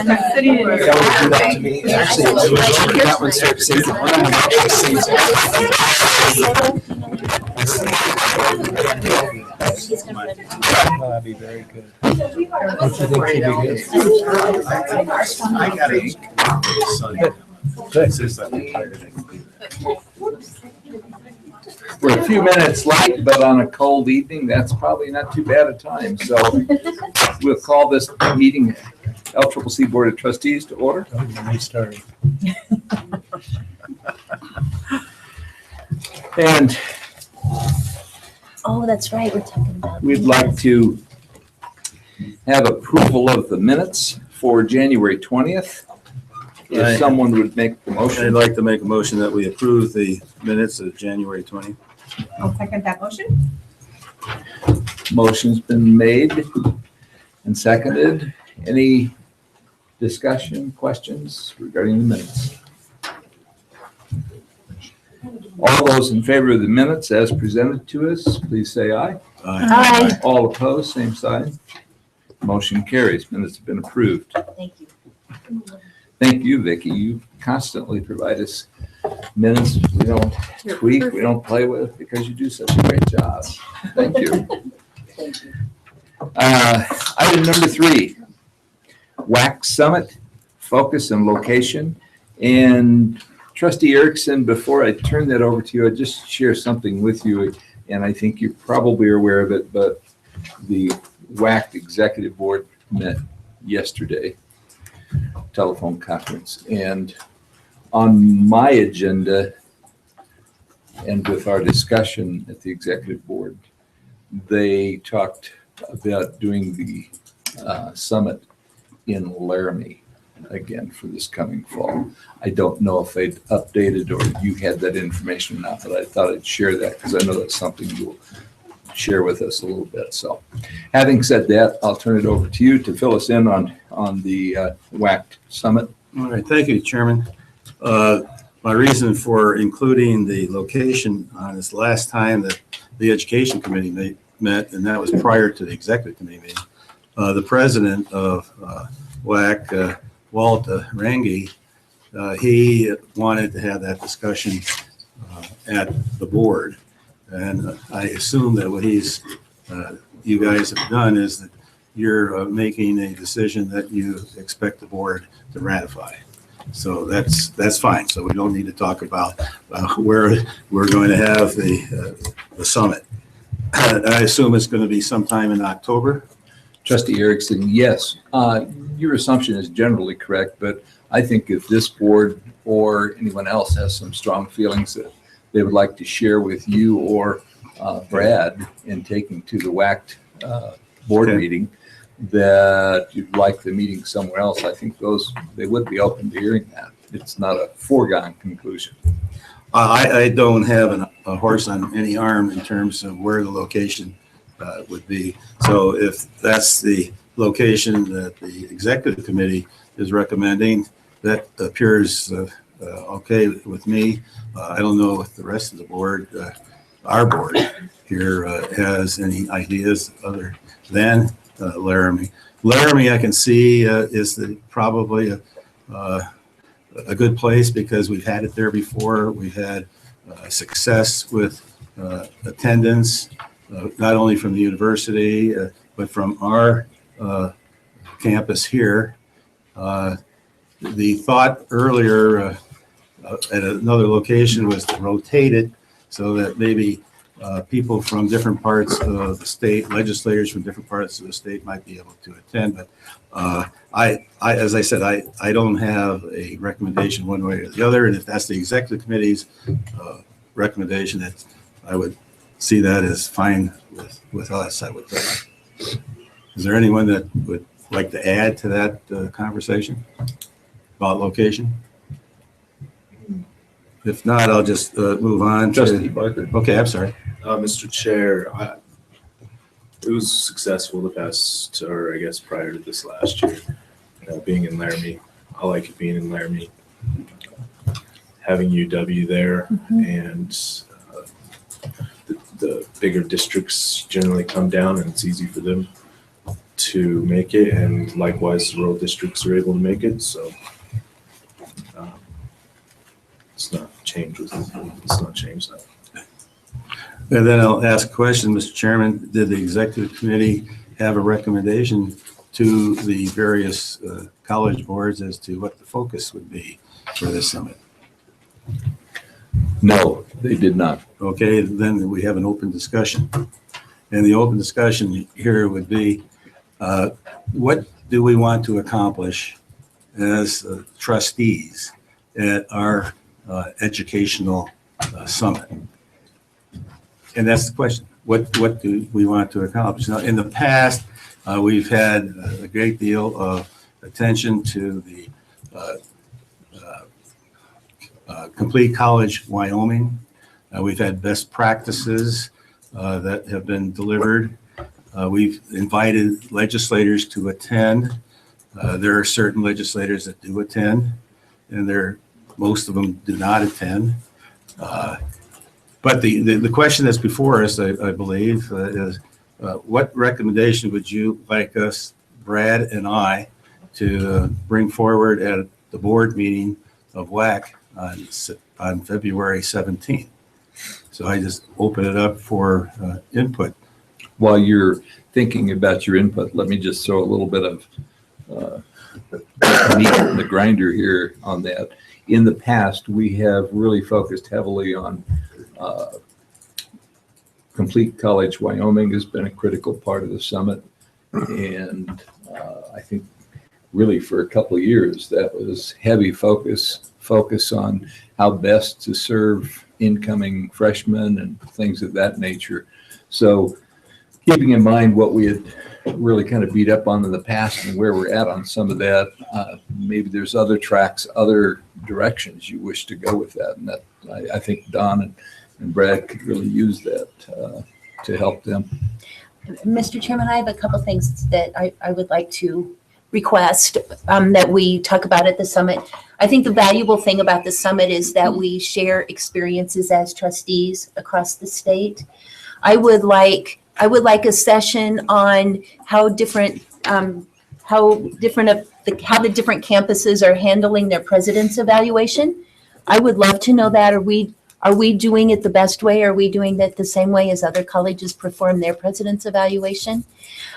that to me. Actually, that one starts saying that'd be very good. Don't you think she'd be good? I got a son. Good. We're a few minutes late, but on a cold evening, that's probably not too bad a time. So we'll call this meeting LCCC Board of Trustees to order. And oh, that's right. We're talking about. we'd like to have approval of the minutes for January 20th. If someone would make the motion. I'd like to make a motion that we approve the minutes of January 20th. I'll second that motion. Motion's been made and seconded. Any discussion, questions regarding the minutes? All those in favor of the minutes as presented to us, please say aye. Aye. All opposed, same sign. Motion carries. Minutes have been approved. Thank you. Thank you, Vicki. You constantly provide us minutes we don't tweak, we don't play with, because you do such a great job. Thank you. Thank you. Item number 3, WAC Summit, focus and location. And Trustee Erickson, before I turn that over to you, I'd just share something with you, and I think you probably are aware of it, but the WAC Executive Board met yesterday, telephone conference, and on my agenda and with our discussion at the Executive Board, they talked about doing the summit in Laramie again for this coming fall. I don't know if they'd updated or you had that information or not, but I thought I'd share that because I know that's something you'll share with us a little bit. So having said that, I'll turn it over to you to fill us in on the WAC Summit. All right, thank you, Chairman. My reason for including the location on this last time that the Education Committee met, and that was prior to the Executive Committee meeting, the president of WAC, Walt Rangi, he wanted to have that discussion at the board. And I assume that what you guys have done is that you're making a decision that you expect the board to ratify. So that's fine. So we don't need to talk about where we're going to have the summit. I assume it's going to be sometime in October. Trustee Erickson, yes. Your assumption is generally correct, but I think if this board or anyone else has some strong feelings that they would like to share with you or Brad in taking to the WAC board meeting, that you'd like the meeting somewhere else, I think they would be open to hearing that. It's not a foregone conclusion. I don't have a horse on any arm in terms of where the location would be. So if that's the location that the Executive Committee is recommending, that appears okay with me. I don't know if the rest of the board, our board here, has any ideas other than Laramie. Laramie, I can see is probably a good place because we've had it there before. We've had success with attendance, not only from the university, but from our campus here. The thought earlier at another location was to rotate it so that maybe people from different parts of the state, legislators from different parts of the state might be able to attend. But as I said, I don't have a recommendation one way or the other. And if that's the Executive Committee's recommendation, that I would see that as fine with us, I would think. Is there anyone that would like to add to that conversation about location? If not, I'll just move on. Trustee Barker. Okay, I'm sorry. Mr. Chair, it was successful the past, or I guess prior to this last year, being in Laramie. I like it being in Laramie. Having UW there, and the bigger districts generally come down, and it's easy for them to make it, and likewise, rural districts are able to make it. So it's not changed. It's not changed that. And then I'll ask a question, Mr. Chairman. Did the executive committee have a recommendation to the various college boards as to what the focus would be for this summit? No, they did not. Okay, then we have an open discussion. And the open discussion here would be, what do we want to accomplish as trustees at our educational summit? And that's the question. What do we want to accomplish? Now, in the past, we've had a great deal of attention to the Complete College Wyoming. We've had best practices that have been delivered. We've invited legislators to attend. There are certain legislators that do attend, and most of them do not attend. But the question that's before us, I believe, is what recommendation would you like us, Brad and I, to bring forward at the board meeting of WAC on February 17th? So I just open it up for input. While you're thinking about your input, let me just throw a little bit of meat in the grinder here on that. In the past, we have really focused heavily on Complete College Wyoming has been a critical part of the summit. And I think really for a couple of years, that was heavy focus on how best to serve incoming freshmen and things of that nature. So keeping in mind what we had really kind of beat up on in the past and where we're at on some of that, maybe there's other tracks, other directions you wish to go with that. And that I think Don and Brad could really use that to help them. Mr. Chairman, I have a couple things that I would like to request that we talk about at the summit. I think the valuable thing about the summit is that we share experiences as trustees across the state. I would like a session on how the different campuses are handling their president's evaluation. I would love to know that. Are we doing it the best way? Are we doing it the same way as other colleges perform their president's evaluation?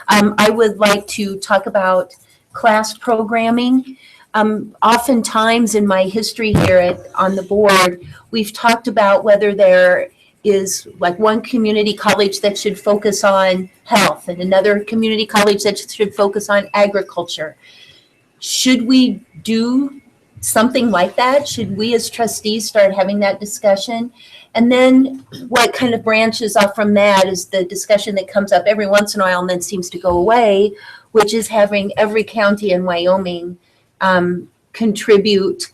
I would like to talk about class programming. Oftentimes in my history here on the board, we've talked about whether there is like one community college that should focus on health and another community college that should focus on agriculture. Should we do something like that? Should we as trustees start having that discussion? And then what kind of branches off from that is the discussion that comes up every once in a while and then seems to go away, which is having every county in Wyoming contribute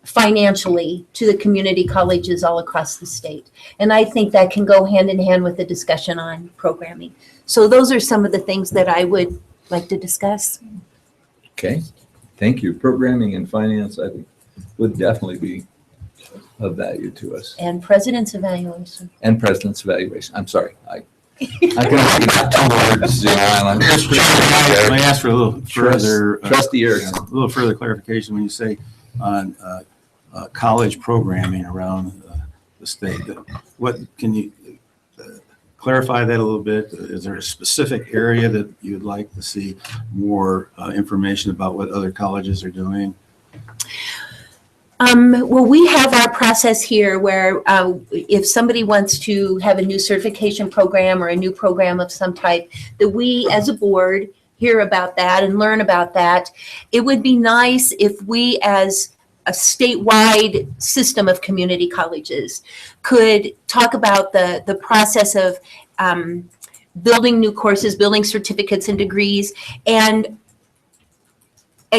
financially to the community colleges all across the state. And I think that can go hand in hand with the discussion on programming. So those are some of the things that I would like to discuss. Okay, thank you. Programming and finance, I think, would definitely be of value to us. And president's evaluation. And president's evaluation. I'm sorry. I can see two words. May I ask for a little further, Trustee Erickson. a little further clarification when you say on college programming around the state? What can you clarify that a little bit? Is there a specific area that you'd like to see more information about what other colleges are doing? Well, we have our process here where if somebody wants to have a new certification program or a new program of some type, that we as a board hear about that and learn about that. It would be nice if we as a statewide system of community colleges could talk about the process of building new courses, building certificates and degrees, and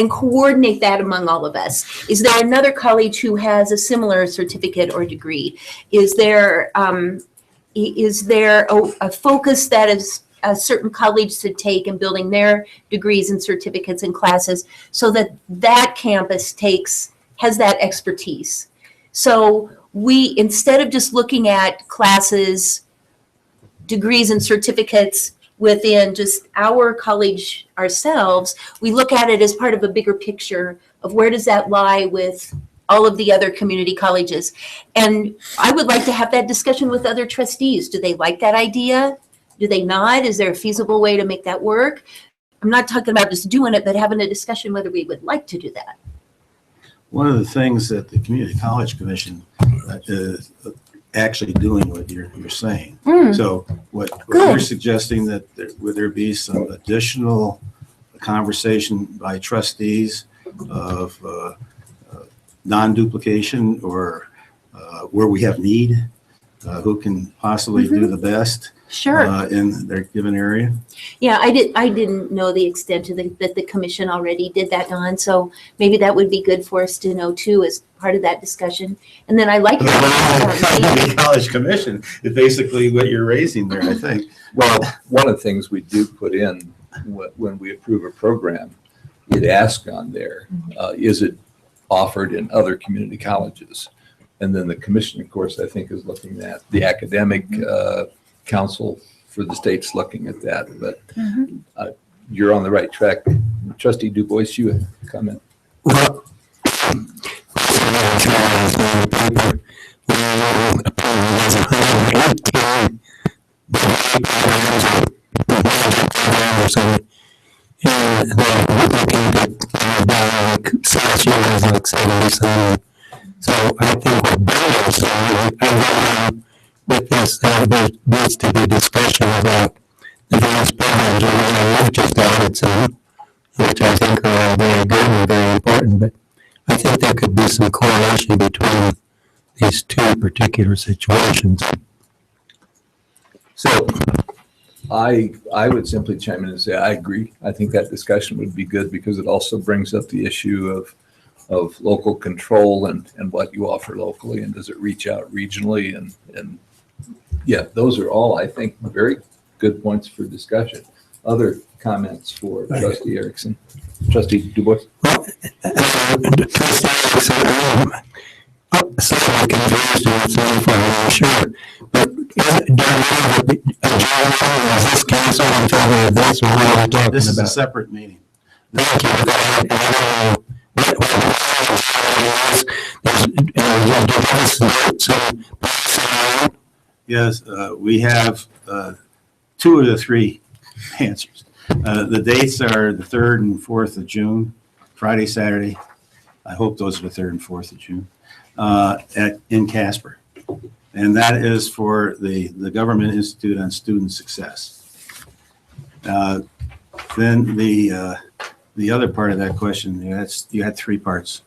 coordinate that among all of us. Is there another college who has a similar certificate or degree? Is there a focus that is a certain college to take in building their degrees and certificates and classes so that that campus has that expertise? So we, instead of just looking at classes, degrees and certificates within just our college ourselves, we look at it as part of a bigger picture of where does that lie with all of the other community colleges. And I would like to have that discussion with other trustees. Do they like that idea? Do they not? Is there a feasible way to make that work? I'm not talking about just doing it, but having a discussion whether we would like to do that. One of the things that the Community College Commission is actually doing what you're saying. So what you're suggesting that would there be some additional conversation by trustees of non-duplication or where we have need, who can possibly do the best Sure. in their given area? Yeah, I didn't know the extent of that the commission already did that, Don. So maybe that would be good for us to know too, as part of that discussion. And then I like The College Commission is basically what you're raising there, I think. Well, one of the things we do put in when we approve a program, it asks on there, is it offered in other community colleges? And then the commission, of course, I think is looking at the academic council for the state's looking at that. But you're on the right track. Trustee Du Bois, you have a comment. Well, so I think we're better. With this, there needs to be discussion about the various programs. We've just added some, which I think are all very good and very important, but I think there could be some correlation between these two particular situations. So I would simply chime in and say, I agree. I think that discussion would be good because it also brings up the issue of local control and what you offer locally, and does it reach out regionally, and yeah, those are all, I think, very good points for discussion. Other comments for Trustee Erickson? Trustee Du Bois? Well, some confused and so far, I'm sure, but is this council in favor of this, or what are we talking about? This is a separate meeting. Thank you. Yes, we have 2 of the 3 answers. The dates are the 3rd and 4th of June, Friday, Saturday. I hope those are the 3rd and 4th of June, in Casper. And that is for the Government Institute on Student Success. Then the other part of that question, you had 3 parts.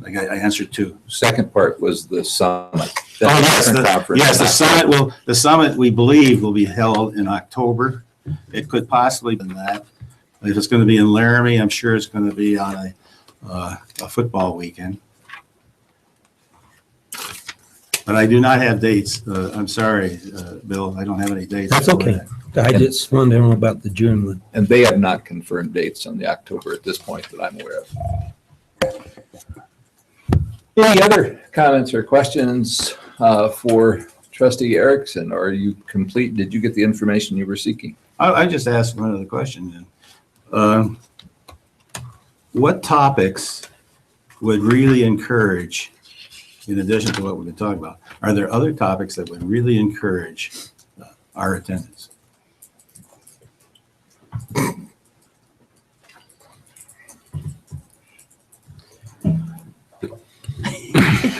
I answered 2. Second part was the summit. Yes, the summit the summit we believe will be held in October. It could possibly be that. If it's going to be in Laramie, I'm sure it's going to be on a football weekend. But I do not have dates. I'm sorry, Bill, I don't have any dates. That's okay. I just wanted to know about the June one. And they have not confirmed dates on the October at this point that I'm aware of. Any other comments or questions for Trustee Erickson? Or are you complete? Did you get the information you were seeking? I just asked one other question then. What topics would really encourage, in addition to what we've been talking about, are there other topics that would really encourage our attendance?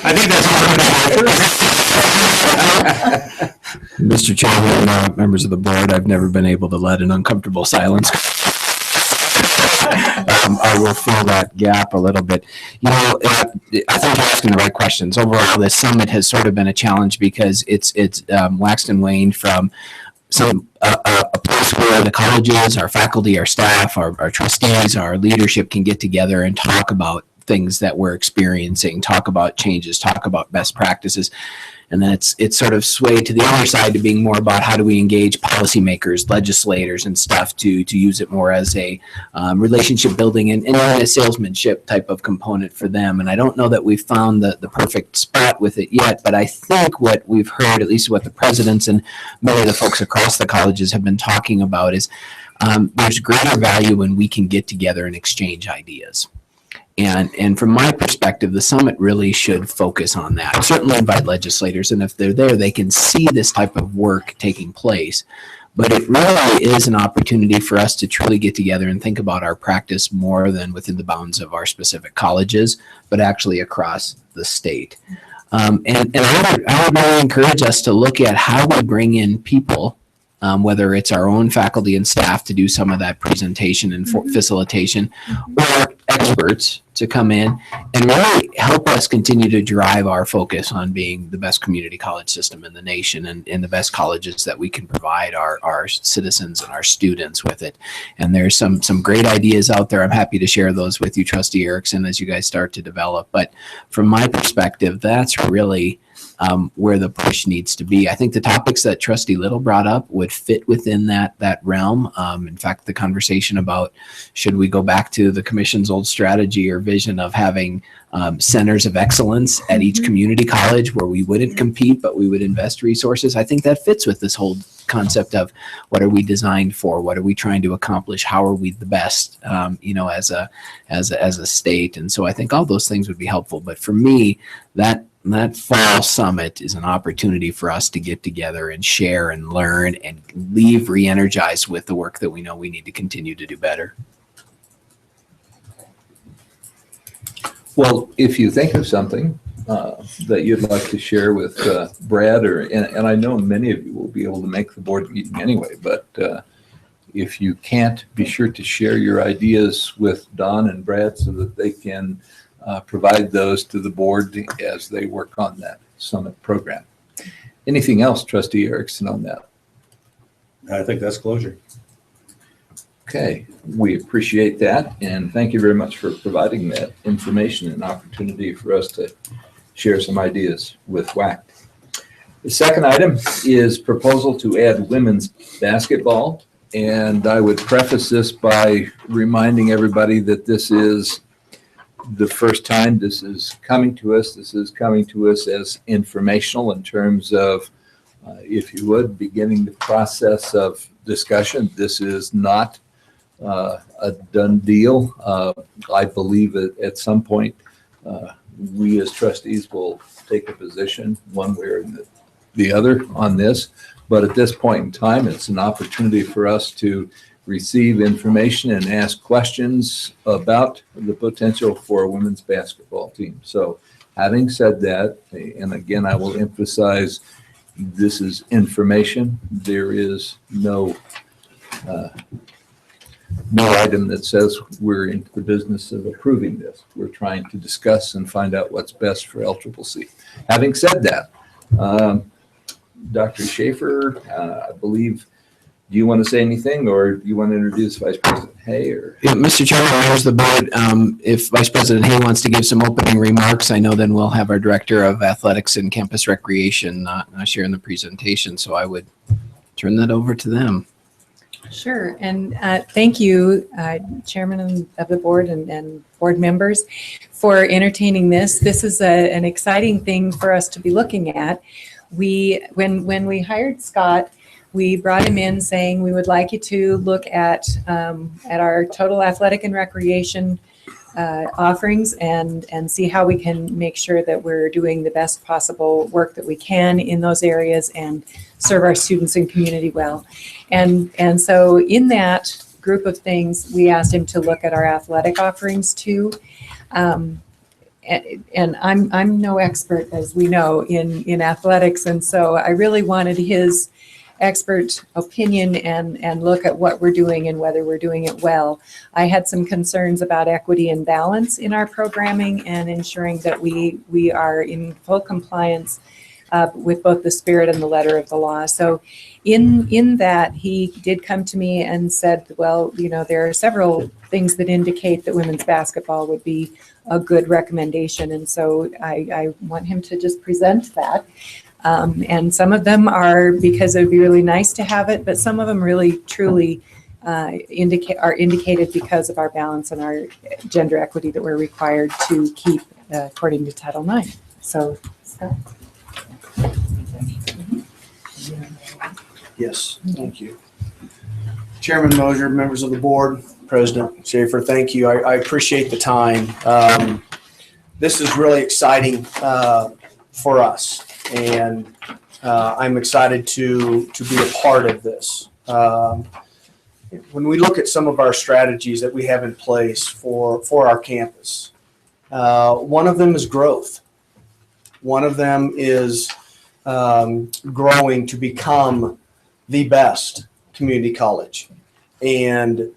I think that's all. Mr. Chairman, members of the board, I've never been able to let an uncomfortable silence. I will fill that gap a little bit. You know, I think you're asking the right questions. Overall, this summit has sort of been a challenge because it's waxed and waned from a place where the colleges, our faculty, our staff, our trustees, our leadership can get together and talk about things that we're experiencing, talk about changes, talk about best practices. And then it's sort of swayed to the other side to being more about how do we engage policymakers, legislators, and stuff to use it more as a relationship building and a salesmanship type of component for them. And I don't know that we've found the perfect spot with it yet, but I think what we've heard, at least what the presidents and many of the folks across the colleges have been talking about, is there's greater value when we can get together and exchange ideas. And from my perspective, the summit really should focus on that. Certainly invite legislators, and if they're there, they can see this type of work taking place. But it really is an opportunity for us to truly get together and think about our practice more than within the bounds of our specific colleges, but actually across the state. And I would really encourage us to look at how we bring in people, whether it's our own faculty and staff to do some of that presentation and facilitation, or experts to come in and really help us continue to drive our focus on being the best community college system in the nation and the best colleges that we can provide our citizens and our students with it. And there's some great ideas out there. I'm happy to share those with you, Trustee Erickson, as you guys start to develop. But from my perspective, that's really where the push needs to be. I think the topics that Trustee Little brought up would fit within that realm. In fact, the conversation about should we go back to the commission's old strategy or vision of having centers of excellence at each community college where we wouldn't compete, but we would invest resources. I think that fits with this whole concept of what are we designed for? What are we trying to accomplish? How are we the best, as a state? And so I think all those things would be helpful. But for me, that fall summit is an opportunity for us to get together and share and learn and leave re-energized with the work that we know we need to continue to do better. Well, if you think of something that you'd like to share with Brad, and I know many of you will be able to make the board meeting anyway, but if you can't, be sure to share your ideas with Don and Brad so that they can provide those to the board as they work on that summit program. Anything else, Trustee Erickson, on that? I think that's closure. Okay, we appreciate that, and thank you very much for providing that information and opportunity for us to share some ideas with WAC. The second item is proposal to add women's basketball, and I would preface this by reminding everybody that this is the first time this is coming to us. This is coming to us as informational in terms of, if you would, beginning the process of discussion. This is not a done deal. I believe that at some point we as trustees will take a position one way or the other on this. But at this point in time, it's an opportunity for us to receive information and ask questions about the potential for a women's basketball team. So having said that, and again, I will emphasize this is information. There is no item that says we're into the business of approving this. We're trying to discuss and find out what's best for LCCC. Having said that, Dr. Schaefer, I believe, do you want to say anything, or do you want to introduce Vice President Hay? Or Yeah, Mr. Chairman, members of the board, if Vice President Hay wants to give some opening remarks, I know then we'll have our Director of Athletics and Campus Recreation sharing the presentation, so I would turn that over to them. Sure, and thank you, Chairman of the board and board members, for entertaining this. This is an exciting thing for us to be looking at. When we hired Scott, we brought him in saying we would like you to look at our total athletic and recreation offerings and see how we can make sure that we're doing the best possible work that we can in those areas and serve our students and community well. And so in that group of things, we asked him to look at our athletic offerings too. And I'm no expert, as we know, in athletics, and so I really wanted his expert opinion and look at what we're doing and whether we're doing it well. I had some concerns about equity and balance in our programming and ensuring that we are in full compliance with both the spirit and the letter of the law. So in that, he did come to me and said, well, there are several things that indicate that women's basketball would be a good recommendation. And so I want him to just present that. And some of them are because it would be really nice to have it, but some of them really, truly are indicated because of our balance and our gender equity that we're required to keep according to Title IX. So, Scott. Yes, thank you. Chairman Mosier, members of the board, President Schaefer, thank you. I appreciate the time. This is really exciting for us, and I'm excited to be a part of this. When we look at some of our strategies that we have in place for our campus, one of them is growth. One of them is growing to become the best community college. And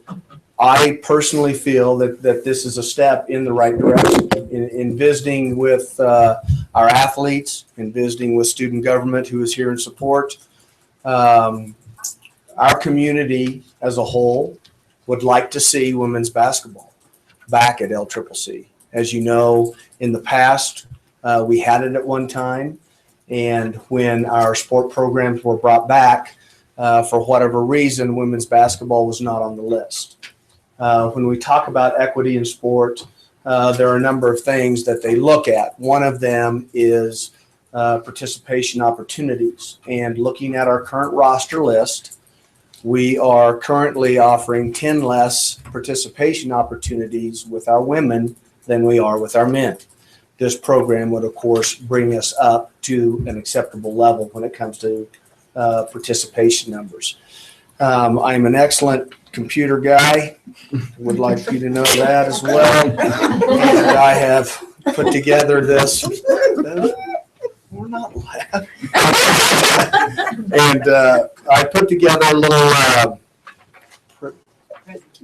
I personally feel that this is a step in the right direction. In visiting with our athletes, in visiting with student government who is here in support, our community as a whole would like to see women's basketball back at LCCC. As you know, in the past, we had it at one time, and when our sport programs were brought back, for whatever reason, women's basketball was not on the list. When we talk about equity in sport, there are a number of things that they look at. One of them is participation opportunities. And looking at our current roster list, we are currently offering 10 less participation opportunities with our women than we are with our men. This program would, of course, bring us up to an acceptable level when it comes to participation numbers. I'm an excellent computer guy. Would like you to know that as well. And I have put together this. We're not laughing. And I put together a little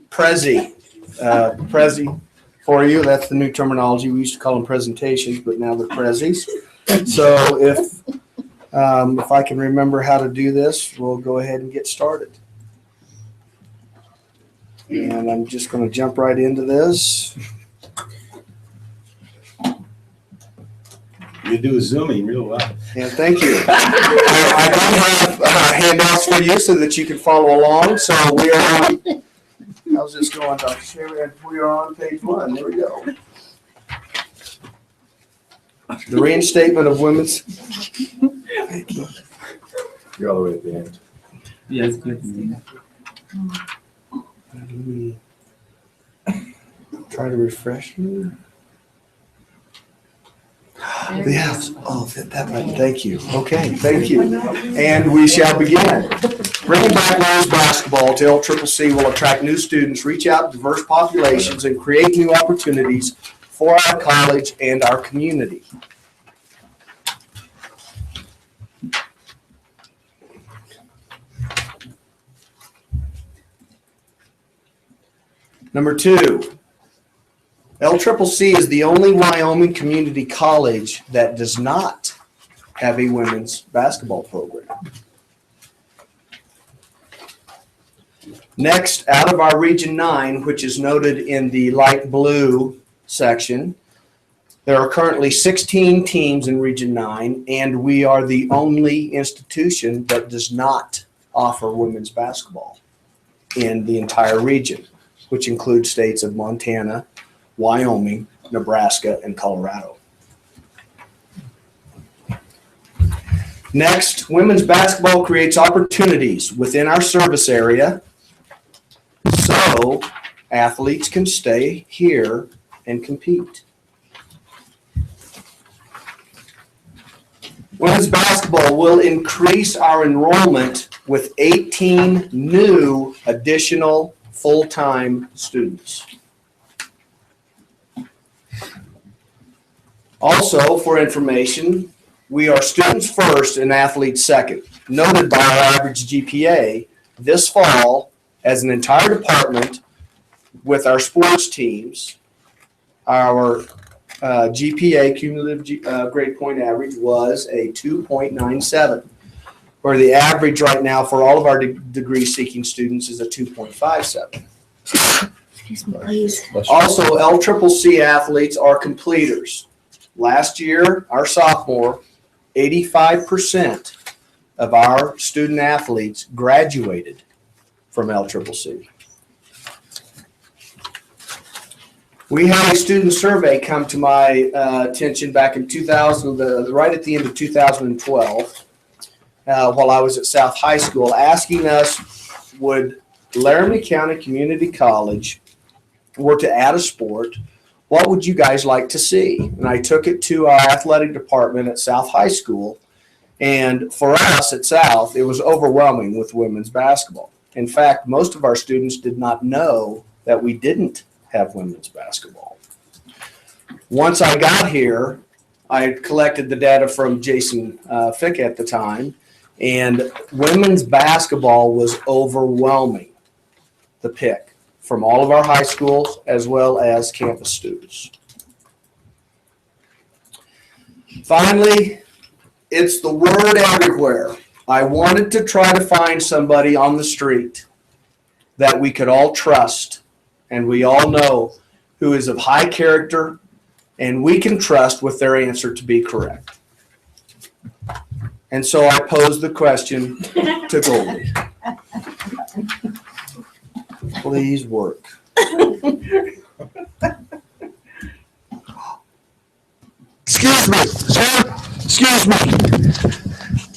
Prezi for you. That's the new terminology. We used to call them presentations, but now they're Prezis. So if I can remember how to do this, we'll go ahead and get started. And I'm just going to jump right into this. You do zooming real well. And thank you. I do have handouts for you so that you can follow along. So we are on, I was just going to share, we are on page 1. There we go. The reinstatement of women's. Thank you. You're all the way at the end. Yes, good. Let me try to refresh you. Yes. Oh, that right. Thank you. Okay. Thank you. And we shall begin. Bringing back women's basketball to LCCC will attract new students, reach out to diverse populations, and create new opportunities for our college and our community. Number 2, LCCC is the only Wyoming community college that does not have a women's basketball program. Next, out of our Region 9, which is noted in the light blue section, there are currently 16 teams in Region 9, and we are the only institution that does not offer women's basketball in the entire region, which includes states of Montana, Wyoming, Nebraska, and Colorado. Next, women's basketball creates opportunities within our service area so athletes can stay here and compete. Women's basketball will increase our enrollment with 18 new additional full-time students. Also, for information, we are students first and athletes second, noted by our average GPA this fall as an entire department with our sports teams. Our GPA, cumulative grade point average, was a 2.97, where the average right now for all of our degree-seeking students is a 2.57. Excuse me, please. Also, LCCC athletes are completers. Last year, our sophomore, 85% of our student athletes graduated from LCCC. We had a student survey come to my attention back in 2000, right at the end of 2012, while I was at South High School, asking us, would Laramie County Community College were to add a sport, what would you guys like to see? And I took it to our athletic department at South High School. And for us at South, it was overwhelming with women's basketball. In fact, most of our students did not know that we didn't have women's basketball. Once I got here, I collected the data from Jason Fick at the time, and women's basketball was overwhelming the pick from all of our high schools as well as campus students. Finally, it's the word everywhere. I wanted to try to find somebody on the street that we could all trust and we all know who is of high character and we can trust with their answer to be correct. And so I posed the question to Goldie. Please work. Excuse me, sir. Excuse me.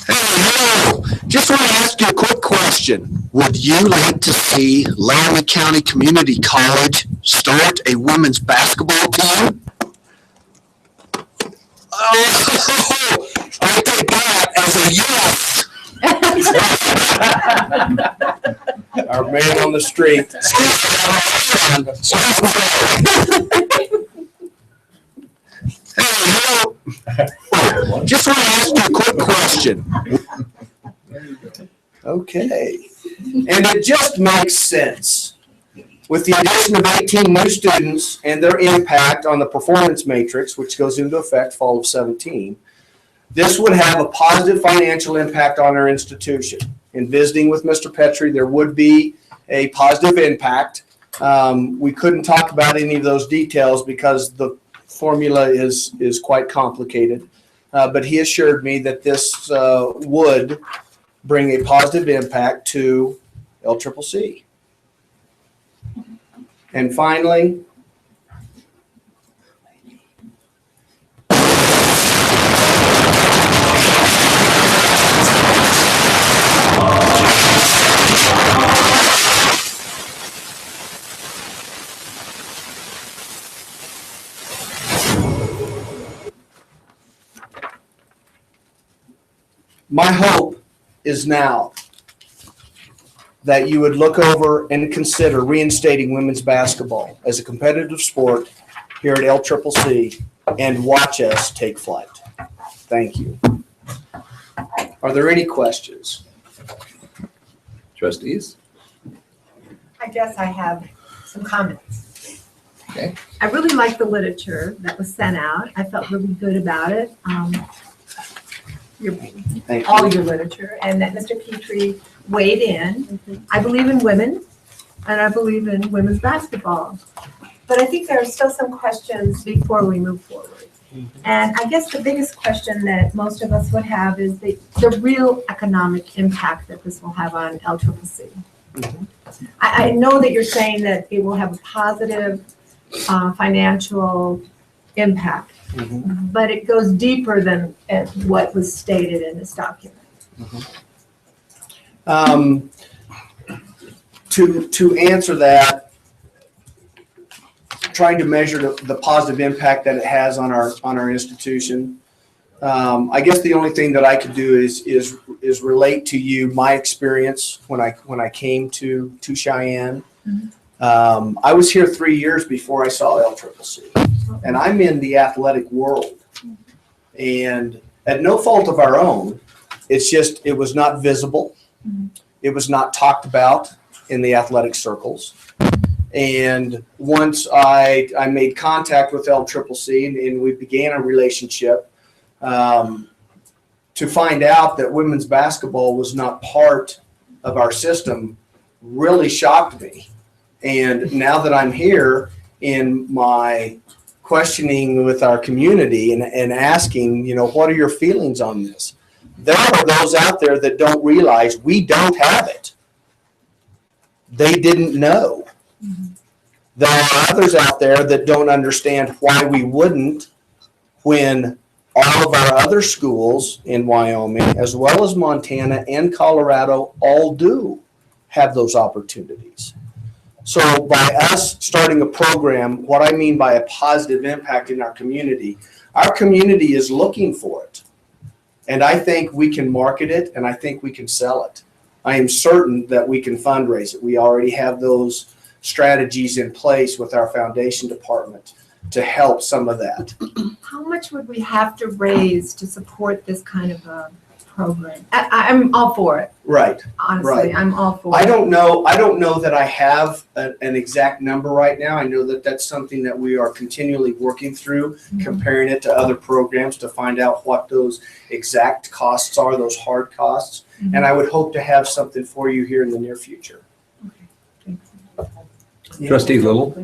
Hey, hello. Just want to ask you a quick question. Would you like to see Laramie County Community College start a women's basketball team? Oh, I take that as a yes. Our man on the street. Hey, hello. Just want to ask you a quick question. Okay. And it just makes sense. With the addition of 18 new students and their impact on the performance matrix, which goes into effect fall of 17, this would have a positive financial impact on our institution. In visiting with Mr. Petrie, there would be a positive impact. We couldn't talk about any of those details because the formula is quite complicated. But he assured me that this would bring a positive impact to LCCC. And finally, my hope is now that you would look over and consider reinstating women's basketball as a competitive sport here at LCCC and watch us take flight. Thank you. Are there any questions? Trustees? I guess I have some comments. Okay. I really like the literature that was sent out. I felt really good about it. Thank All you. your literature, and that Mr. Petrie weighed in. I believe in women, and I believe in women's basketball. But I think there are still some questions before we move forward. And I guess the biggest question that most of us would have is the real economic impact that this will have on LCCC. I know that you're saying that it will have a positive financial impact, but it goes deeper than what was stated in this document. To answer that, trying to measure the positive impact that it has on our institution, I guess the only thing that I could do is relate to you my experience when I came to Cheyenne. I was here 3 years before I saw LCCC, and I'm in the athletic world. And at no fault of our own, it's just it was not visible. It was not talked about in the athletic circles. And once I made contact with LCCC and we began a relationship, to find out that women's basketball was not part of our system really shocked me. And now that I'm here in my questioning with our community and asking, what are your feelings on this? There are those out there that don't realize we don't have it. They didn't know. There are others out there that don't understand why we wouldn't, when all of our other schools in Wyoming, as well as Montana and Colorado, all do have those opportunities. So by us starting a program, what I mean by a positive impact in our community is looking for it. And I think we can market it, and I think we can sell it. I am certain that we can fundraise it. We already have those strategies in place with our foundation department to help some of that. How much would we have to raise to support this kind of a program? I'm all for it. Right. Honestly, Right. I'm all for it. I don't know that I have an exact number right now. I know that that's something that we are continually working through, comparing it to other programs to find out what those exact costs are, those hard costs. And I would hope to have something for you here in the near future. Trustee Little?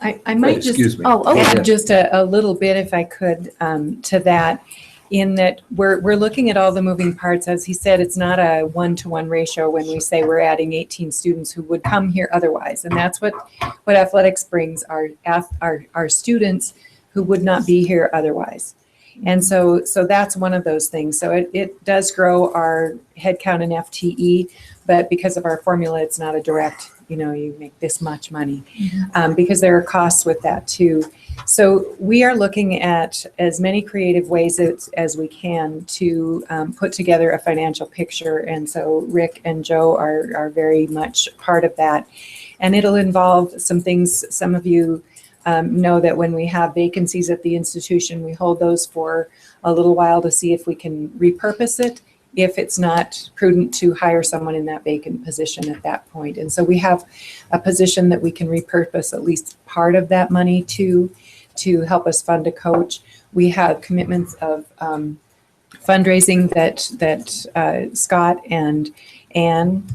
I might just Excuse me. Oh, okay. add just a little bit, if I could, to that, in that we're looking at all the moving parts. As he said, it's not a 1-to-1 ratio when we say we're adding 18 students who would come here otherwise. And that's what athletics brings, our students who would not be here otherwise. And so that's one of those things. So it does grow our headcount in FTE, but because of our formula, it's not a direct, you make this much money, because there are costs with that too. So we are looking at as many creative ways as we can to put together a financial picture. And so Rick and Joe are very much part of that. And it'll involve some things. Some of you know that when we have vacancies at the institution, we hold those for a little while to see if we can repurpose it, if it's not prudent to hire someone in that vacant position at that point. And so we have a position that we can repurpose at least part of that money to help us fund a coach. We have commitments of fundraising that Scott and Ann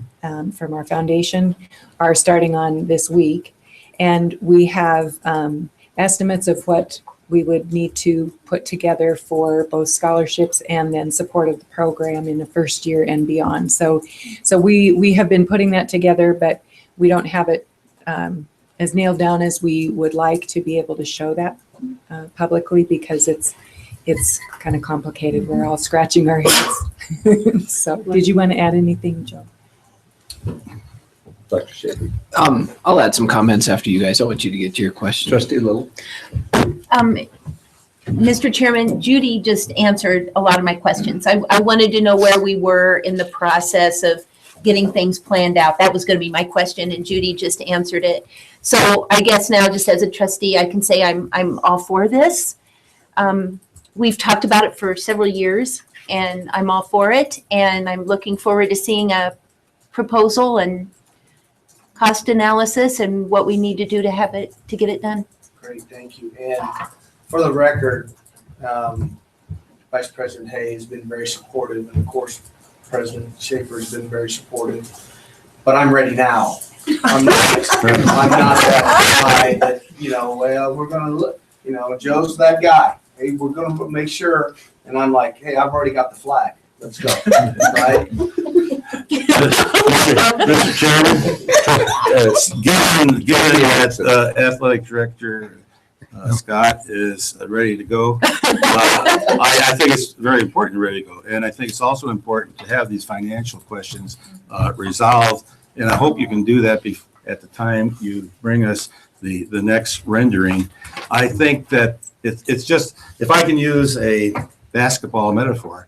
from our foundation are starting on this week. And we have estimates of what we would need to put together for both scholarships and then support of the program in the first year and beyond. So we have been putting that together, but we don't have it as nailed down as we would like to be able to show that publicly, because it's kind of complicated. We're all scratching our heads. So did you want to add anything, Joe? Dr. Shaver. I'll add some comments after you guys. I want you to get to your question. Trustee Little? Mr. Chairman, Judy just answered a lot of my questions. I wanted to know where we were in the process of getting things planned out. That was going to be my question, and Judy just answered it. So I guess now, just as a trustee, I can say I'm all for this. We've talked about it for several years, and I'm all for it. And I'm looking forward to seeing a proposal and cost analysis and what we need to do to get it done. Great, thank you. And for the record, Vice President Hay has been very supportive, and of course, President Schaefer has been very supportive. But I'm ready now. I'm not that guy that, well, we're going to look, Joe's that guy. Hey, we're going to make sure. And I'm like, hey, I've already got the flag. Let's go. Right? Mr. Chairman, given that athletic director Scott is ready to go, I think it's very important ready to go. And I think it's also important to have these financial questions resolved. And I hope you can do that at the time you bring us the next rendering. I think that it's just, if I can use a basketball metaphor,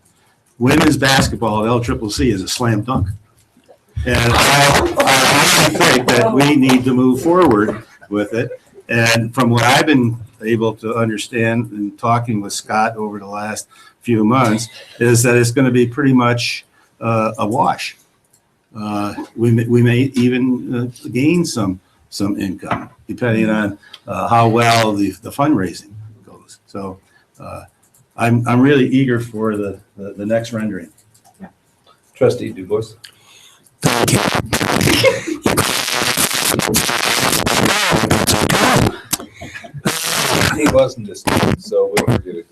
women's basketball at LCCC is a slam dunk. And I think that we need to move forward with it. And from what I've been able to understand in talking with Scott over the last few months, is that it's going to be pretty much a wash. We may even gain some some income, depending on how well the fundraising goes. So I'm really eager for the next rendering. Trustee DuBois. Thank you. He wasn't a student, so we'll forgive it.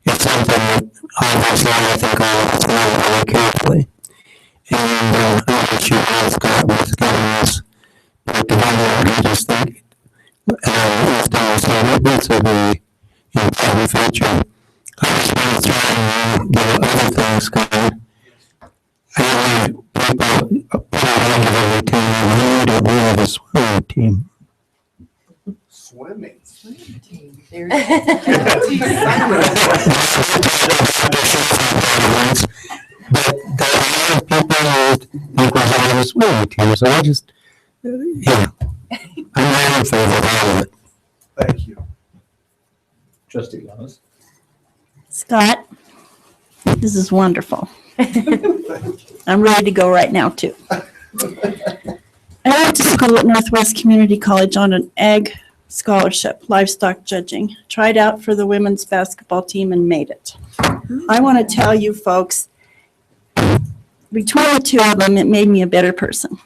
It's something that obviously I think all of us know very carefully. And I wish you guys got what's getting us put together. I just think it's done so it's a very important feature. I was going to try and get other things going. I know people put a team, we need a swimming team. Swimming. There's But there are a lot of people who think we're having a swimming team, so I just, I'm not in favor of all of it. Thank you. Trustee Lamas. Scott, this is wonderful. I'm ready to go right now, too. I went to school at Northwest Community College on an ag scholarship, livestock judging. Tried out for the women's basketball team and made it. I want to tell you folks, between the two of them, it made me a better person.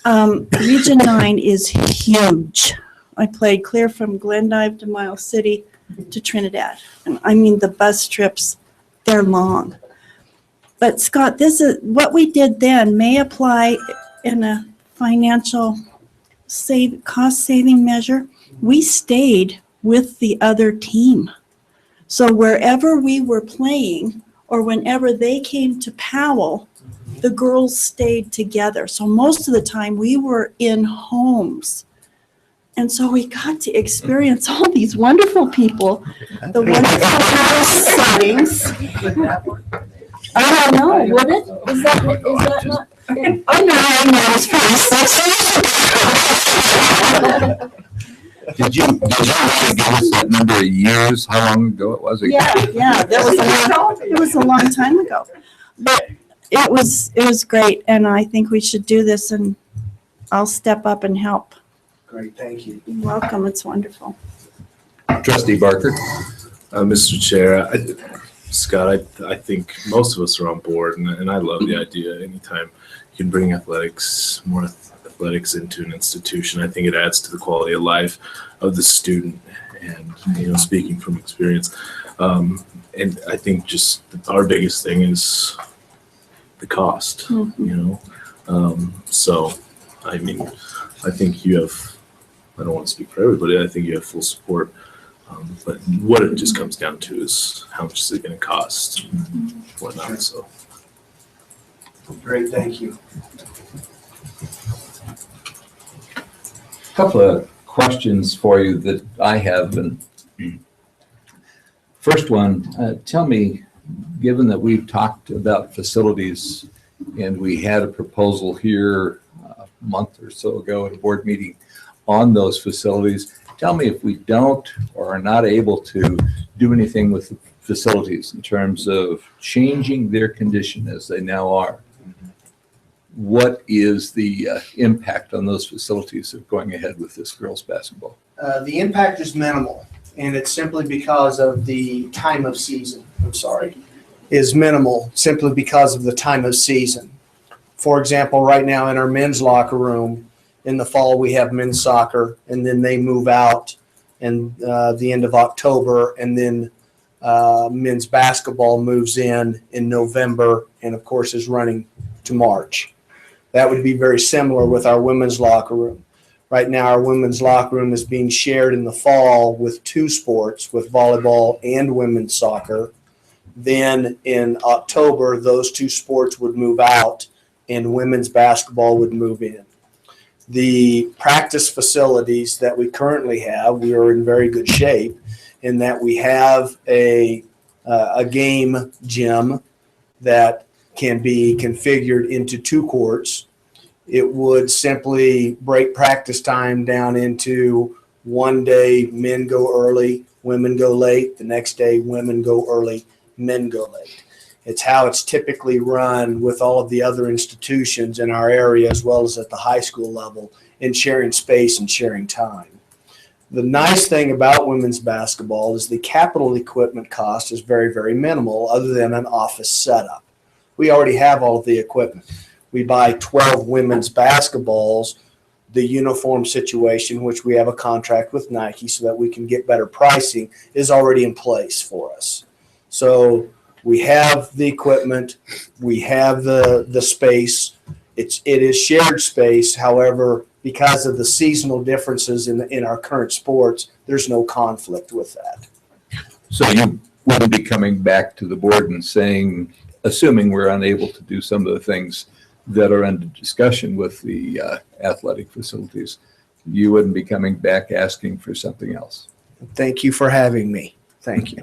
Region 9 is huge. I played clear from Glendive to Miles City to Trinidad. And I mean, the bus trips, they're long. But Scott, this is what we did then may apply in a financial cost-saving measure. We stayed with the other team. So wherever we were playing or whenever they came to Powell, the girls stayed together. So most of the time we were in homes. And so we got to experience all these wonderful people, the wonderful house settings. I don't know, would it? Is that not? Oh, no, I know, it's Did you really give us that number of years? How long ago it was? Yeah, it was a long time ago. But it was great, and I think we should do this, and I'll step up and help. Great, thank you. You're welcome, it's wonderful. Trustee Barker. Mr. Chair, Scott, I think most of us are on board, and I love the idea. Anytime you can bring more athletics into an institution, I think it adds to the quality of life of the student. And speaking from experience, and I think just our biggest thing is the cost. So I mean, I think you have. I don't want to speak for everybody. I think you have full support. But what it just comes down to is how much is it going to cost and whatnot. So. Great, thank you. Couple of questions for you that I have. And first one, tell me, given that we've talked about facilities and we had a proposal here a month or so ago at a board meeting on those facilities, tell me if we don't or are not able to do anything with the facilities in terms of changing their condition as they now are. What is the impact on those facilities of going ahead with this girls' basketball? The impact is minimal, and it's simply because of the time of season. Is minimal simply because of the time of season. For example, right now in our men's locker room, in the fall we have men's soccer, and then they move out in the end of October, and then men's basketball moves in November, and of course is running to March. That would be very similar with our women's locker room. Right now, our women's locker room is being shared in the fall with two sports, with volleyball and women's soccer. Then in October, those two sports would move out and women's basketball would move in. The practice facilities that we currently have, we are in very good shape in that we have a game gym that can be configured into 2 courts. It would simply break practice time down into one day men go early, women go late. The next day women go early, men go late. It's how it's typically run with all of the other institutions in our area as well as at the high school level in sharing space and sharing time. The nice thing about women's basketball is the capital equipment cost is very, very minimal other than an office setup. We already have all of the equipment. We buy 12 women's basketballs. The uniform situation, which we have a contract with Nike so that we can get better pricing, is already in place for us. So we have the equipment, we have the space. It is shared space. However, because of the seasonal differences in our current sports, there's no conflict with that. So you wouldn't be coming back to the board and saying, assuming we're unable to do some of the things that are under discussion with the athletic facilities, you wouldn't be coming back asking for something else. Thank you for having me. Thank you.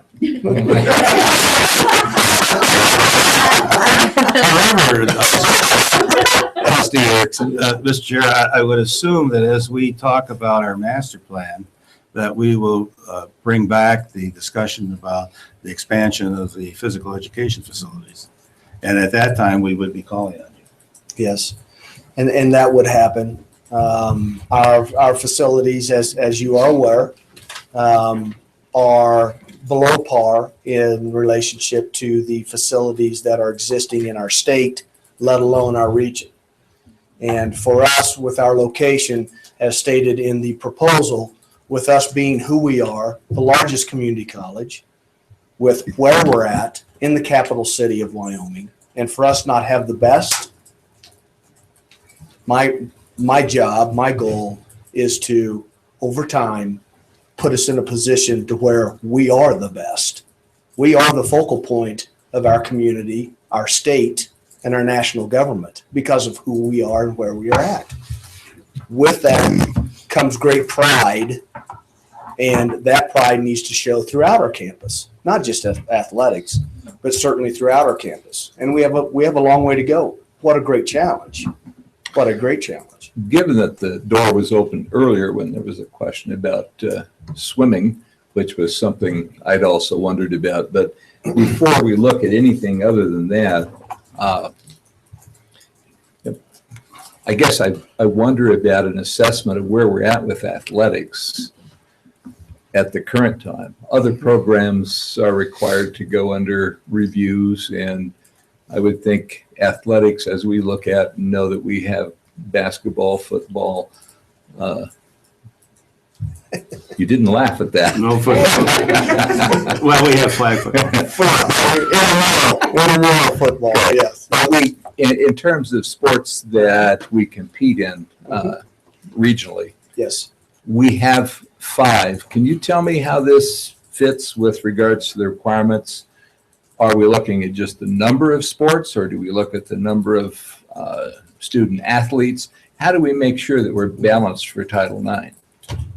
However, Trustee Erickson. Mr. Chair, I would assume that as we talk about our master plan, that we will bring back the discussion about the expansion of the physical education facilities. And at that time, we would be calling on you. Yes, and that would happen. Our facilities, as you are aware, are below par in relationship to the facilities that are existing in our state, let alone our region. And for us, with our location, as stated in the proposal, with us being who we are, the largest community college, with where we're at in the capital city of Wyoming, and for us not have the best, my job, my goal is to, over time, put us in a position to where we are the best. We are the focal point of our community, our state, and our national government because of who we are and where we are at. With that comes great pride, and that pride needs to show throughout our campus, not just athletics, but certainly throughout our campus. And we have a long way to go. What a great challenge. What a great challenge. Given that the door was opened earlier when there was a question about swimming, which was something I'd also wondered about, but before we look at anything other than that, I guess I wonder about an assessment of where we're at with athletics at the current time. Other programs are required to go under reviews, and I would think athletics, as we look at and know that we have basketball, football. You didn't laugh at that. No football. Well, we have flag football. Intramural football, yes. But we, in terms of sports that we compete in regionally, Yes. we have 5. Can you tell me how this fits with regards to the requirements? Are we looking at just the number of sports, or do we look at the number of student athletes? How do we make sure that we're balanced for Title IX?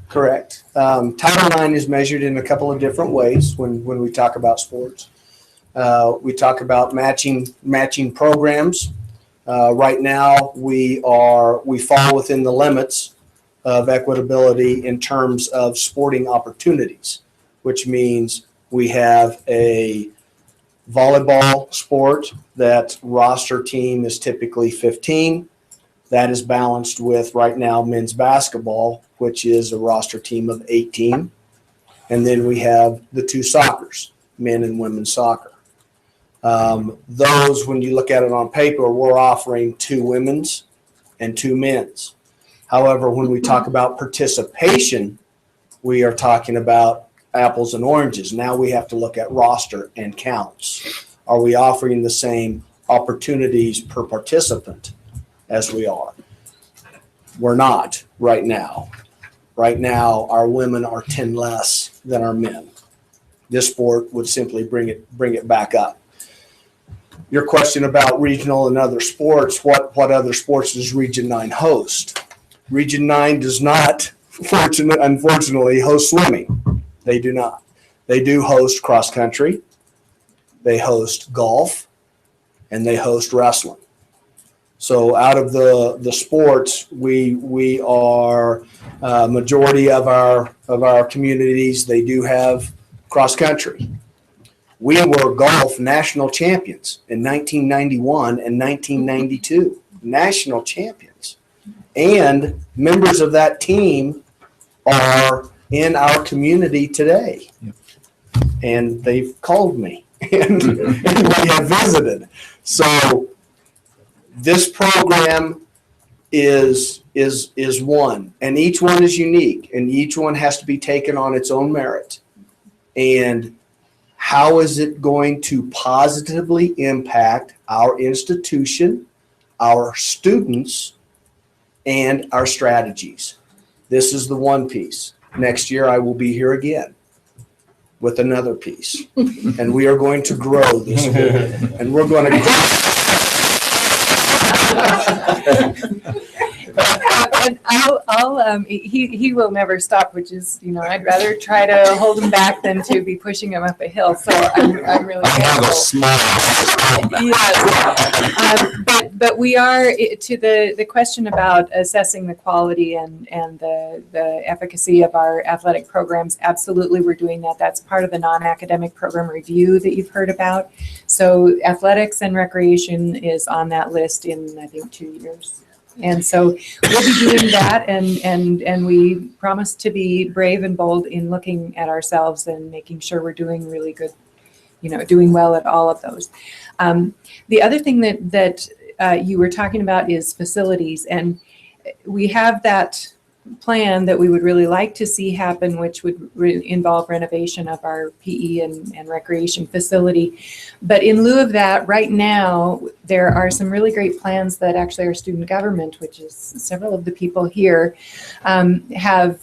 Correct. Title IX is measured in a couple of different ways when we talk about sports. We talk about matching programs. Right now, we fall within the limits of equitability in terms of sporting opportunities, which means we have a volleyball sport that roster team is typically 15. That is balanced with right now men's basketball, which is a roster team of 18. And then we have the 2 soccers, men and women's soccer. Those, when you look at it on paper, we're offering 2 women's and 2 men's. However, when we talk about participation, we are talking about apples and oranges. Now we have to look at roster and counts. Are we offering the same opportunities per participant as we are? We're not right now. Right now, our women are 10 less than our men. This sport would simply bring it back up. Your question about regional and other sports, what other sports does Region 9 host? Region 9 does not, unfortunately, host swimming. They do not. They do host cross country. They host golf. and they host wrestling. So out of the sports, we are majority of our communities, they do have cross country. We were golf national champions in 1991 and 1992, national champions. And members of that team are in our community today. And they've called me and we have visited. So this program is one, and each one is unique, and each one has to be taken on its own merit. And how is it going to positively impact our institution, our students, and our strategies? This is the one piece. Next year, I will be here again with another piece, and we are going to grow this school, and we're going to grow. And he will never stop, which is, I'd rather try to hold him back than to be pushing him up a hill. So I'm really I have a thankful. smile. Yes. But we are, to the question about assessing the quality and the efficacy of our athletic programs, absolutely we're doing that. That's part of the non-academic program review that you've heard about. So athletics and recreation is on that list in, I think, 2 years. And so we'll be doing that, and we promise to be brave and bold in looking at ourselves and making sure we're doing really good, doing well at all of those. The other thing that you were talking about is facilities, and we have that plan that we would really like to see happen, which would involve renovation of our PE and recreation facility. But in lieu of that, right now, there are some really great plans that actually our student government, which is several of the people here, have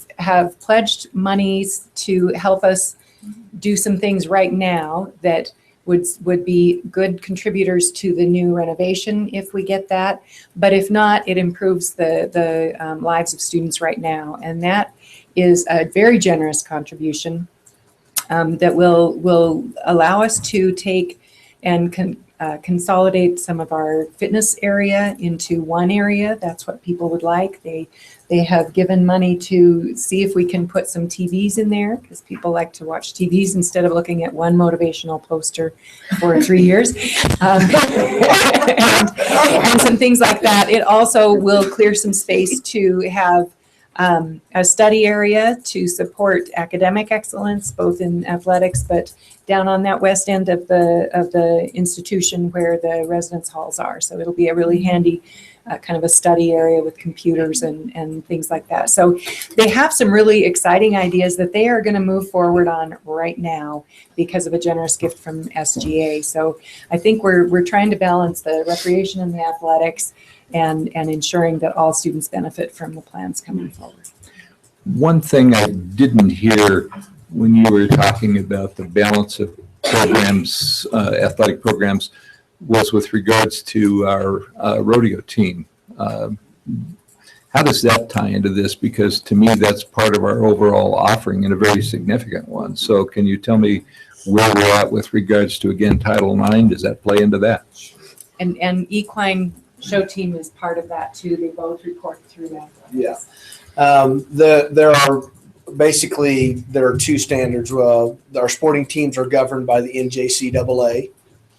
pledged monies to help us do some things right now that would be good contributors to the new renovation if we get that. But if not, it improves the lives of students right now. And that is a very generous contribution that will allow us to take and consolidate some of our fitness area into one area. That's what people would like. They have given money to see if we can put some TVs in there, because people like to watch TVs instead of looking at one motivational poster for 3 years. And some things like that. It also will clear some space to have a study area to support academic excellence, both in athletics, but down on that west end of the institution where the residence halls are. So it'll be a really handy kind of a study area with computers and things like that. So they have some really exciting ideas that they are going to move forward on right now because of a generous gift from SGA. So I think we're trying to balance the recreation and the athletics and ensuring that all students benefit from the plans coming forward. One thing I didn't hear when you were talking about the balance of programs, athletic programs, was with regards to our rodeo team. How does that tie into this? Because to me, that's part of our overall offering and a very significant one. So can you tell me where we're at with regards to, again, Title IX? Does that play into that? And equine show team is part of that too. They both report through that. Yeah. There are two standards. Our sporting teams are governed by the NJCAA,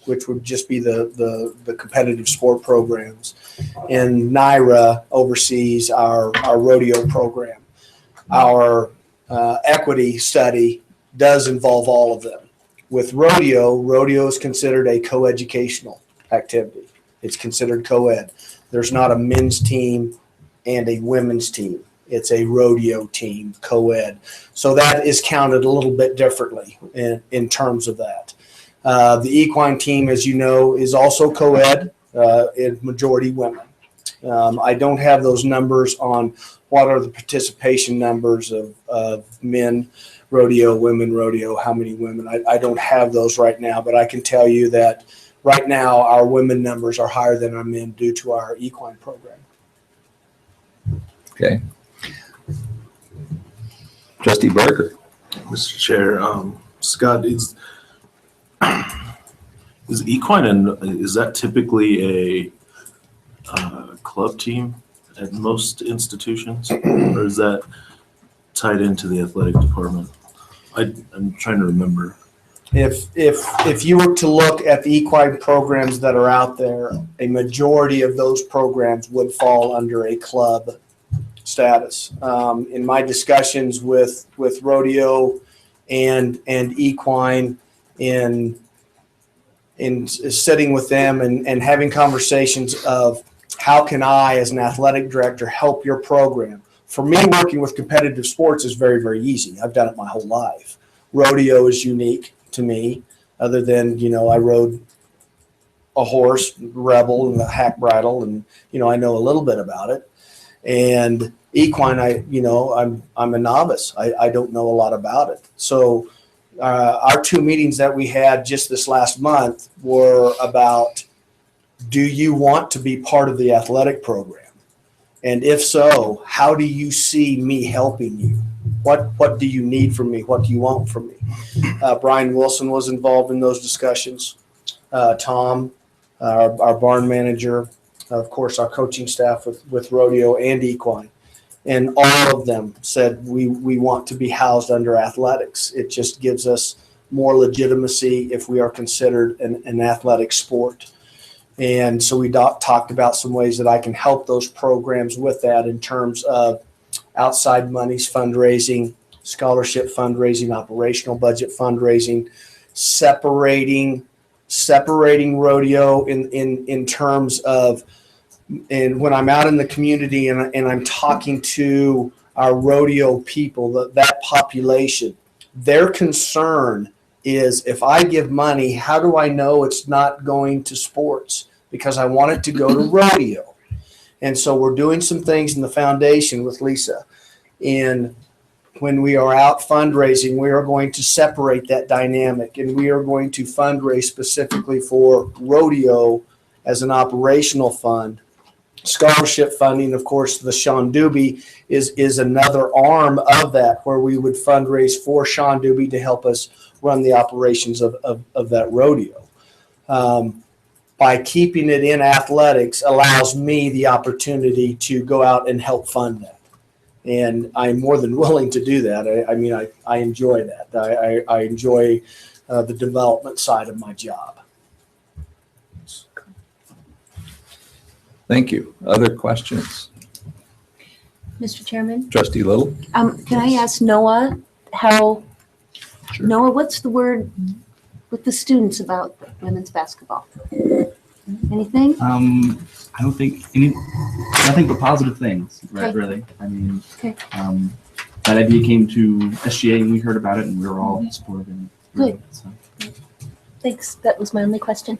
which would just be the competitive sport programs. And NYRA oversees our rodeo program. Our equity study does involve all of them. With rodeo is considered a co-educational activity. It's considered co-ed. There's not a men's team and a women's team. It's a rodeo team, co-ed. So that is counted a little bit differently in terms of that. The equine team, as you know, is also co-ed, in majority women. I don't have those numbers on what are the participation numbers of men rodeo, women rodeo, how many women. I don't have those right now, but I can tell you that right now our women numbers are higher than our men due to our equine program. Okay. Trustee Barker. Mr. Chair, Scott, Is equine and is that typically a club team at most institutions, or is that tied into the athletic department? I'm trying to remember. If you were to look at the equine programs that are out there, a majority of those programs would fall under a club status. In my discussions with rodeo and equine, in sitting with them and having conversations of how can I, as an athletic director, help your program. For me, working with competitive sports is very, very easy. I've done it my whole life. Rodeo is unique to me, other than, I rode a horse, Rebel, and a hack bridle, and, I know a little bit about it. And equine, I'm a novice. I don't know a lot about it. So our 2 meetings that we had just this last month were about, do you want to be part of the athletic program? And if so, how do you see me helping you? What do you need from me? What do you want from me? Brian Wilson was involved in those discussions. Tom, our barn manager, of course, our coaching staff with rodeo and equine. And all of them said, we want to be housed under athletics. It just gives us more legitimacy if we are considered an athletic sport. And so we talked about some ways that I can help those programs with that in terms of outside monies, fundraising, scholarship fundraising, operational budget fundraising, separating rodeo in terms of, and when I'm out in the community and I'm talking to our rodeo people, that population, their concern is, if I give money, how do I know it's not going to sports? Because I want it to go to rodeo. And so we're doing some things in the foundation with Lisa. And when we are out fundraising, we are going to separate that dynamic, and we are going to fundraise specifically for rodeo as an operational fund. Scholarship funding, of course, the Sean Doobie is another arm of that, where we would fundraise for Sean Doobie to help us run the operations of that rodeo. By keeping it in athletics allows me the opportunity to go out and help fund that. And I'm more than willing to do that. I enjoy that. I enjoy the development side of my job. Thank you. Other questions? Mr. Chairman, Trustee Little? can I ask Noah how, Sure. Noah, what's the word with the students about women's basketball? Anything? I don't think nothing but positive things, right? Okay. Really. I mean, Okay. that idea came to SGA and we heard about it and we were all supportive. And Good. So. Thanks. That was my only question.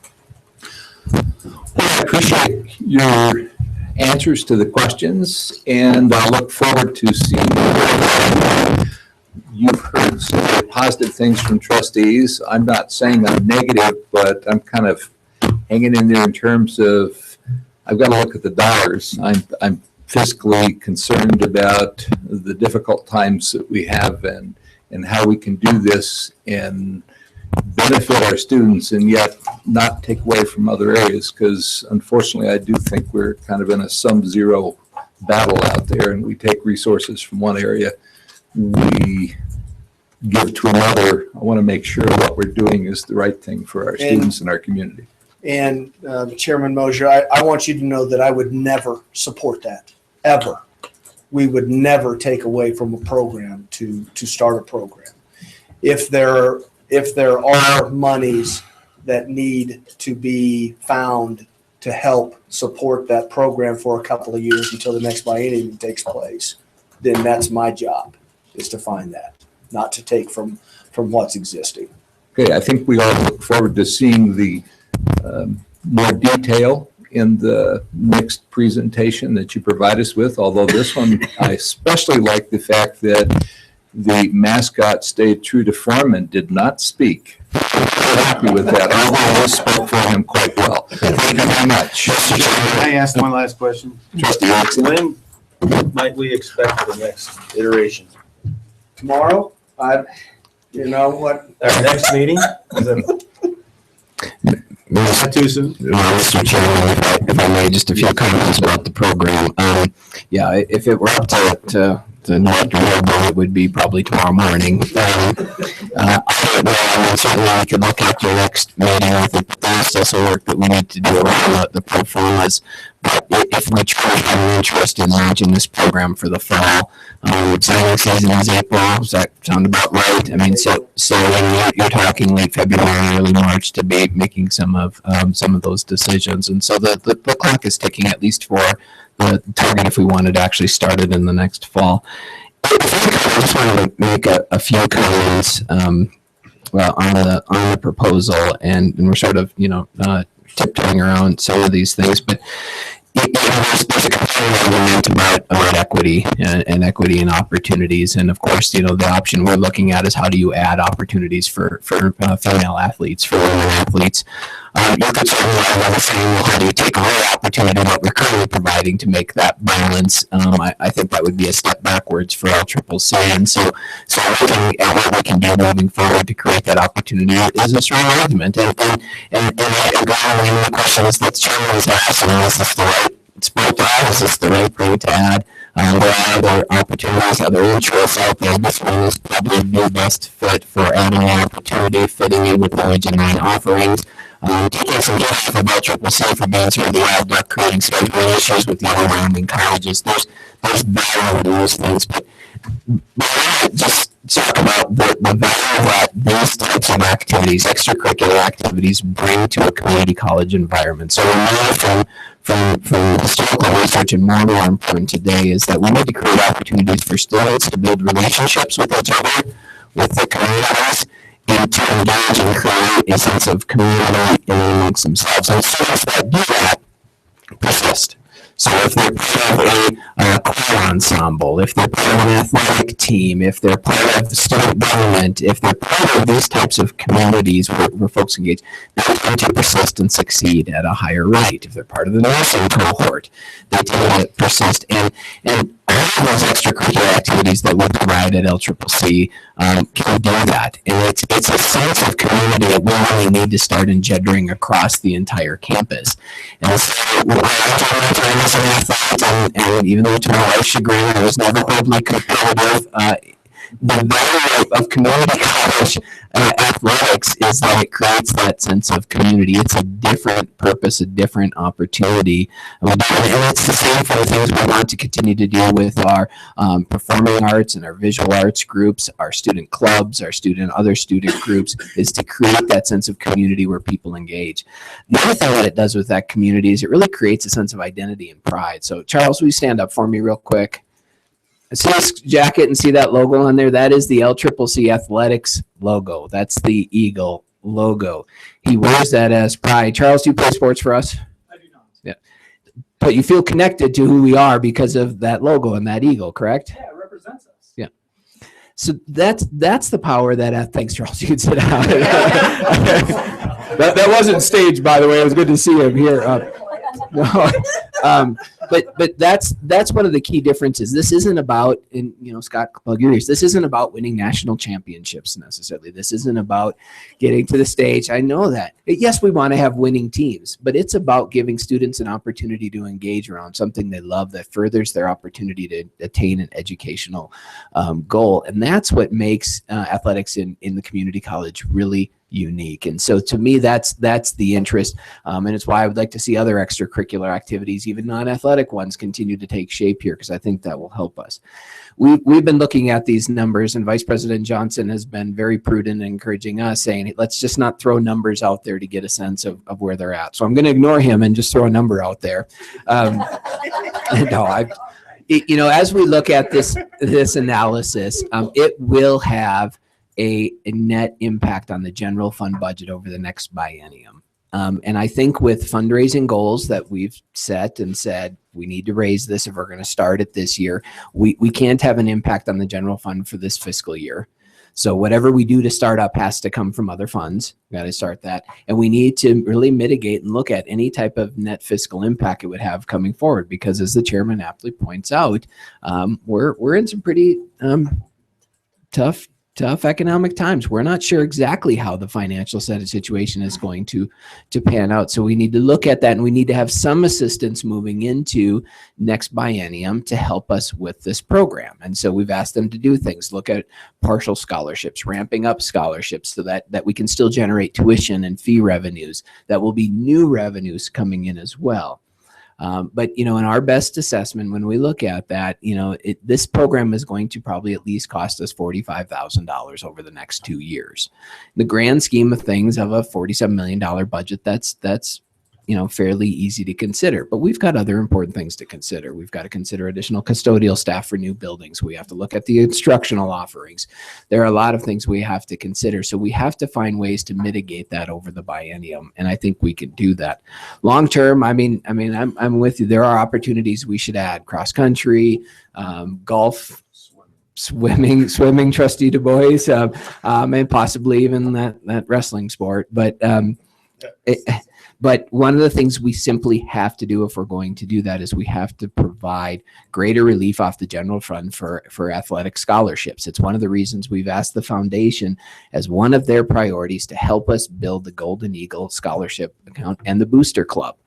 I appreciate your answers to the questions, and I look forward to seeing you. You've heard some very positive things from trustees. I'm not saying I'm negative, but I'm kind of hanging in there in terms of, I've got to look at the dollars. I'm fiscally concerned about the difficult times that we have and how we can do this and benefit our students and yet not take away from other areas, because unfortunately I do think we're kind of in a sum-zero battle out there, and we take resources from one area, we give to another. I want to make sure what we're doing is the right thing for our students and our community. And Chairman Mosier, I want you to know that I would never support that, ever. We would never take away from a program to start a program. If there are monies that need to be found to help support that program for a couple of years until the next biennium takes place, then that's my job, is to find that, not to take from what's existing. Okay, I think we all look forward to seeing the more detail in the next presentation that you provide us with, although this one, I especially like the fact that the mascot stayed true to form and did not speak. I'm happy with that, although I spoke for him quite well. Thank you very much. Can I ask one last question? Trustee Erickson. When might we expect the next iteration? Tomorrow, you know what? Our next meeting? Is it Not too soon? Mr. Chairman, if I may, just a few comments about the program. Yeah, if it were up to Director Noble, it would be probably tomorrow morning. I don't know, I mean, certainly we could look at your next meeting. I think there's still some work that we need to do around the pro formas. But if we truly have an interest in launching this program for the fall, signing season is April. Does that sound about right? I mean, so you're talking late February, early March to be making some of those decisions, and so the clock is ticking, at least for the target if we wanted to actually start it in the next fall. I just wanted to make a few comments on the proposal, and we're sort of tiptoeing around some of these things, but there's a compelling argument about equity and equity and opportunities, and of course, the option we're looking at is how do you add opportunities for female athletes, for women athletes. You could certainly have saying, well, how do you take away opportunity that we're currently providing to make that balance? I think that would be a step backwards for LCCC, and so looking at what we can do moving forward to create that opportunity is a strong argument. And the question is that Chairman is asking, is this the right sport to add? Is this the right thing to add? There are other opportunities, other interests out there. This one is probably the best fit for adding an opportunity, fitting in with the Region 9 offerings. Taking some heat off about CCC for being sort of the outlook, creating scheduling issues with the overwhelming colleges. There's value in those things, but just talk about the value that these types of activities, extracurricular activities, bring to a community college environment. So we know from historical research, and more important today, is that we need to create opportunities for students to build relationships with each other, with the communities, and to engage and create a sense of community amongst themselves. And students that do that persist. So if they're part of a choir ensemble, if they're part of an athletic team, if they're part of student government, if they're part of these types of communities where folks engage, they tend to persist and succeed at a higher rate. If they're part of the nursing cohort, they tend to persist. And all of those extracurricular activities that we provide at LCCC can do that. And it's a sense of community that we really need to start engendering across the entire campus. And so as an athlete, and even though to my wife's chagrin, I was never overly competitive, the value of community college athletics is that it creates that sense of community. It's a different purpose, a different opportunity. And it's the same for the things we want to continue to do with our performing arts and our visual arts groups, our student clubs, our other student groups, is to create that sense of community where people engage. The other thing that it does with that community is it really creates a sense of identity and pride. So Charles, will you stand up for me real quick? See this jacket and see that logo on there? That is the LCCC Athletics logo. That's the Eagle logo. He wears that as pride. Charles, do you play sports for us? I do not. Yeah. But you feel connected to who we are because of that logo and that eagle, correct? Yeah, it represents us. Yeah. So that's the power that thanks, Charles. You can sit down. that wasn't staged, by the way. It was good to see him here. But that's one of the key differences. This isn't about, Scott, plug your ears. This isn't about winning national championships necessarily. This isn't about getting to the stage. I know that. Yes, we want to have winning teams, but it's about giving students an opportunity to engage around something they love that furthers their opportunity to attain an educational goal. And that's what makes athletics in the community college really unique. And so to me, that's the interest. And it's why I would like to see other extracurricular activities, even non-athletic ones, continue to take shape here, because I think that will help us. We've been looking at these numbers, and Vice President Johnson has been very prudent in encouraging us, saying, let's just not throw numbers out there to get a sense of where they're at. So I'm going to ignore him and just throw a number out there. As we look at this analysis, it will have a net impact on the general fund budget over the next biennium. And I think with fundraising goals that we've set and said, we need to raise this if we're going to start it this year, we can't have an impact on the general fund for this fiscal year. So whatever we do to start up has to come from other funds. We got to start that. And we need to really mitigate and look at any type of net fiscal impact it would have coming forward, because as the chairman aptly points out, we're in some pretty tough tough economic times. We're not sure exactly how the financial situation is going to pan out. So we need to look at that, and we need to have some assistance moving into next biennium to help us with this program. And so we've asked them to do things, look at partial scholarships, ramping up scholarships so that we can still generate tuition and fee revenues. That will be new revenues coming in as well. But, in our best assessment, when we look at that, this program is going to probably at least cost us $45,000 over the next 2 years. The grand scheme of things of a $47 million budget, that's fairly easy to consider. But we've got other important things to consider. We've got to consider additional custodial staff for new buildings. We have to look at the instructional offerings. There are a lot of things we have to consider. So we have to find ways to mitigate that over the biennium, and I think we can do that. Long term, I'm with you. There are opportunities we should add: cross country, golf, swimming, Trustee Du Bois, and possibly even that wrestling sport. But one of the things we simply have to do if we're going to do that is we have to provide greater relief off the general fund for athletic scholarships. It's one of the reasons we've asked the foundation as one of their priorities to help us build the Golden Eagle Scholarship Account and the Booster Club.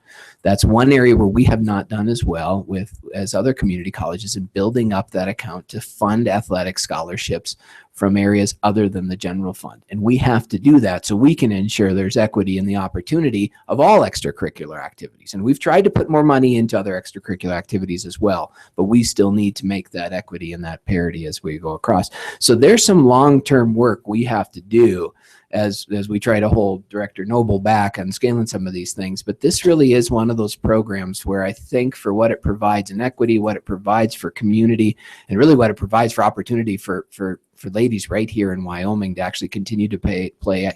That's one area where we have not done as well as other community colleges in building up that account to fund athletic scholarships from areas other than the general fund. And we have to do that so we can ensure there's equity in the opportunity of all extracurricular activities. And we've tried to put more money into other extracurricular activities as well, but we still need to make that equity and that parity as we go across. So there's some long-term work we have to do as we try to hold Director Noble back on scaling some of these things. But this really is one of those programs where I think for what it provides in equity, what it provides for community, and really what it provides for opportunity for ladies right here in Wyoming to actually continue to play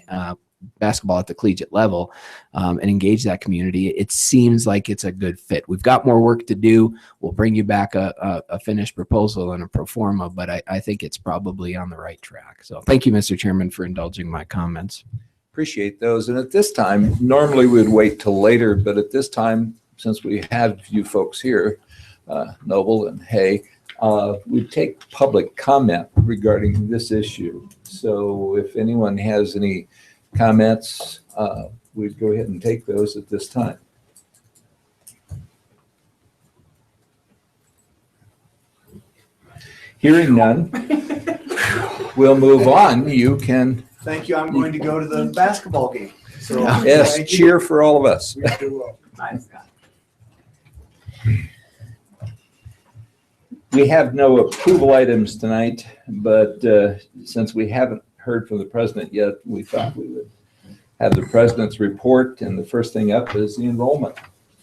basketball at the collegiate level and engage that community, it seems like it's a good fit. We've got more work to do. We'll bring you back a finished proposal and a pro forma, but I think it's probably on the right track. So thank you, Mr. Chairman, for indulging my comments. Appreciate those. And at this time, normally we'd wait till later, but at this time, since we have you folks here, Noble and Hay, we take public comment regarding this issue. So if anyone has any comments, we'd go ahead and take those at this time. Hearing none, we'll move on. You can. Thank you. I'm going to go to the basketball game. So Yes, cheer for all of us. We have no approval items tonight, but since we haven't heard from the president yet, we thought we would have the president's report, and the first thing up is the enrollment.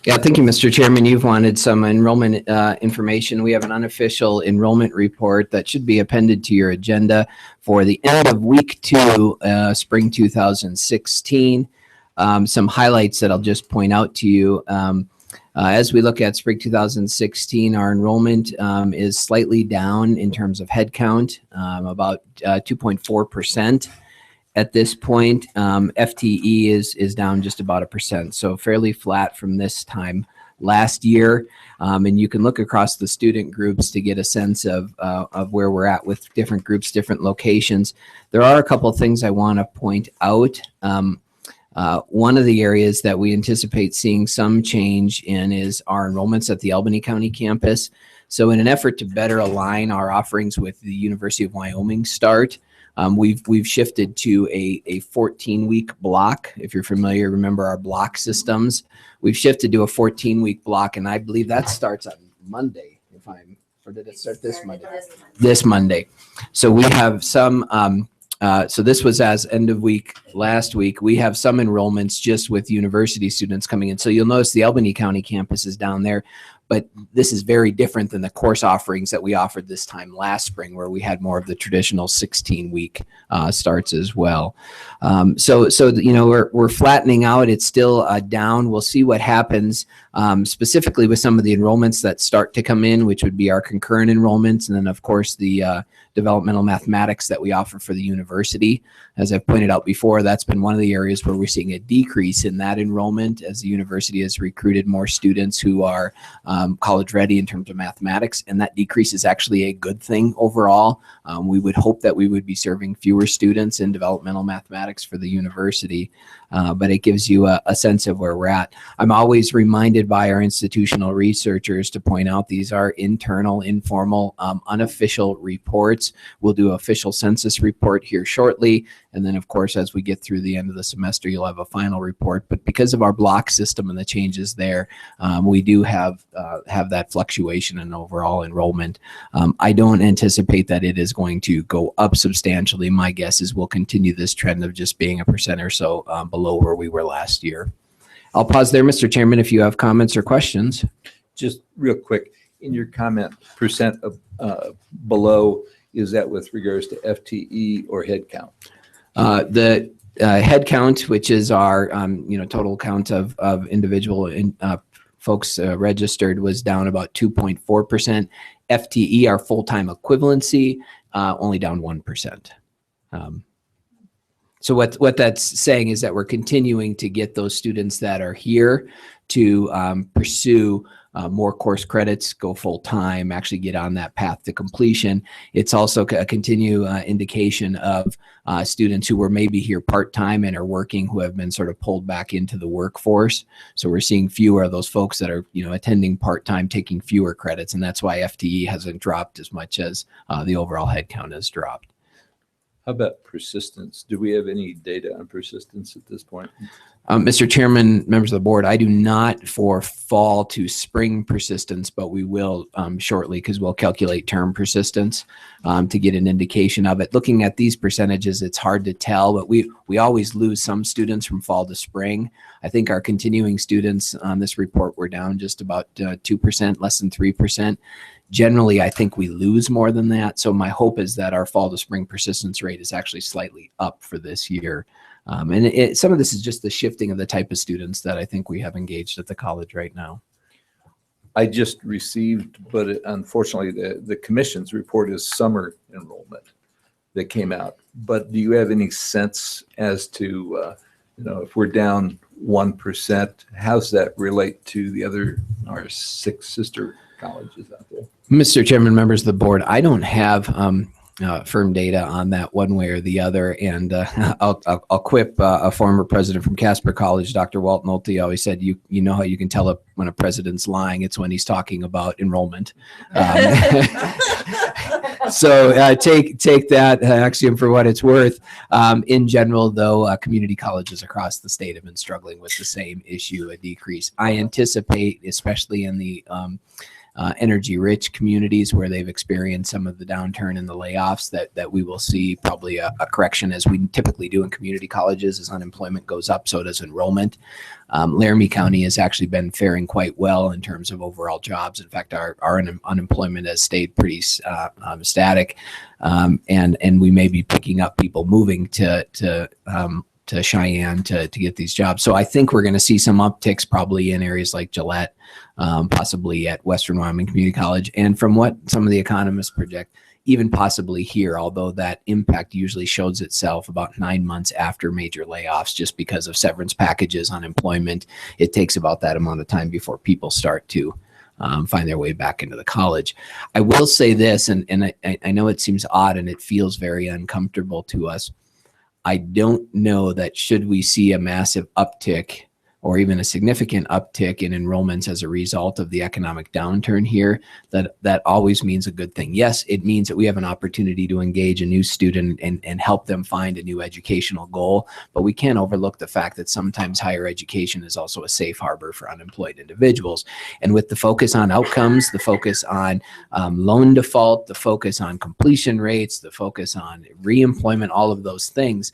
Yeah, thank you, Mr. Chairman. You've wanted some enrollment information. We have an unofficial enrollment report that should be appended to your agenda for the end of week 2, spring 2016. Some highlights that I'll just point out to you. As we look at spring 2016, our enrollment is slightly down in terms of head count, about 2.4%. At this point, FTE is down just about 1%, so fairly flat from this time last year. And you can look across the student groups to get a sense of where we're at with different groups, different locations. There are a couple of things I want to point out. One of the areas that we anticipate seeing some change in is our enrollments at the Albany County campus. So in an effort to better align our offerings with the University of Wyoming start, we've shifted to a 14-week block. If you're familiar, remember our block systems. We've shifted to a 14-week block, and I believe that starts on Monday. Or did it start this Monday? This Monday. So we have some. So this was as end of week last week. We have some enrollments just with university students coming in. So you'll notice the Albany County campus is down there, but this is very different than the course offerings that we offered this time last spring, where we had more of the traditional 16-week starts as well. So we're flattening out. It's still down. We'll see what happens specifically with some of the enrollments that start to come in, which would be our concurrent enrollments, and then of course the developmental mathematics that we offer for the university. As I've pointed out before, that's been one of the areas where we're seeing a decrease in that enrollment as the university has recruited more students who are college ready in terms of mathematics, and that decrease is actually a good thing overall. We would hope that we would be serving fewer students in developmental mathematics for the university, but it gives you a sense of where we're at. I'm always reminded by our institutional researchers to point out these are internal, informal, unofficial reports. We'll do an official census report here shortly, and then of course as we get through the end of the semester you'll have a final report. But because of our block system and the changes there, we do have that fluctuation in overall enrollment. I don't anticipate that it is going to go up substantially. My guess is we'll continue this trend of just being 1% or so below where we were last year. I'll pause there, Mr. Chairman, if you have comments or questions. Just real quick, in your comment, percent of below, is that with regards to FTE or head count? The head count, which is our total count of individual folks registered, was down about 2.4%. FTE, our full-time equivalency, only down 1%. So what that's saying is that we're continuing to get those students that are here to pursue more course credits, go full time, actually get on that path to completion. It's also a continued indication of students who were maybe here part-time and are working who have been sort of pulled back into the workforce. So we're seeing fewer of those folks that are attending part-time, taking fewer credits, and that's why FTE hasn't dropped as much as the overall headcount has dropped. How about persistence? Do we have any data on persistence at this point? Mr. Chairman, members of the board, I do not for fall to spring persistence, but we will shortly because we'll calculate term persistence to get an indication of it. Looking at these percentages, it's hard to tell, but we always lose some students from fall to spring. I think our continuing students on this report were down just about 2%, less than 3%. Generally, I think we lose more than that. So my hope is that our fall to spring persistence rate is actually slightly up for this year. And some of this is just the shifting of the type of students that I think we have engaged at the college right now. I just received, but unfortunately, the commission's report is summer enrollment that came out. But do you have any sense as to, if we're down 1%, how's that relate to our 6 sister colleges out there? Mr. Chairman, members of the board, I don't have firm data on that one way or the other. And I'll quip a former president from Casper College, Dr. Walt Nolte, always said, you know how you can tell when a president's lying? It's when he's talking about enrollment. So take that axiom for what it's worth. In general, though, community colleges across the state have been struggling with the same issue, a decrease. I anticipate, especially in the energy-rich communities where they've experienced some of the downturn and the layoffs, that we will see probably a correction, as we typically do in community colleges. As unemployment goes up, so does enrollment. Laramie County has actually been faring quite well in terms of overall jobs. In fact, our unemployment has stayed pretty static, and we may be picking up people moving to Cheyenne to get these jobs. So I think we're going to see some upticks probably in areas like Gillette, possibly at Western Wyoming Community College, and from what some of the economists project, even possibly here, although that impact usually shows itself about 9 months after major layoffs, just because of severance packages, unemployment. It takes about that amount of time before people start to find their way back into the college. I will say this, and I know it seems odd and it feels very uncomfortable to us. I don't know that should we see a massive uptick or even a significant uptick in enrollments as a result of the economic downturn here, that always means a good thing. Yes, it means that we have an opportunity to engage a new student and help them find a new educational goal, but we can't overlook the fact that sometimes higher education is also a safe harbor for unemployed individuals. And with the focus on outcomes, the focus on loan default, the focus on completion rates, the focus on reemployment, all of those things,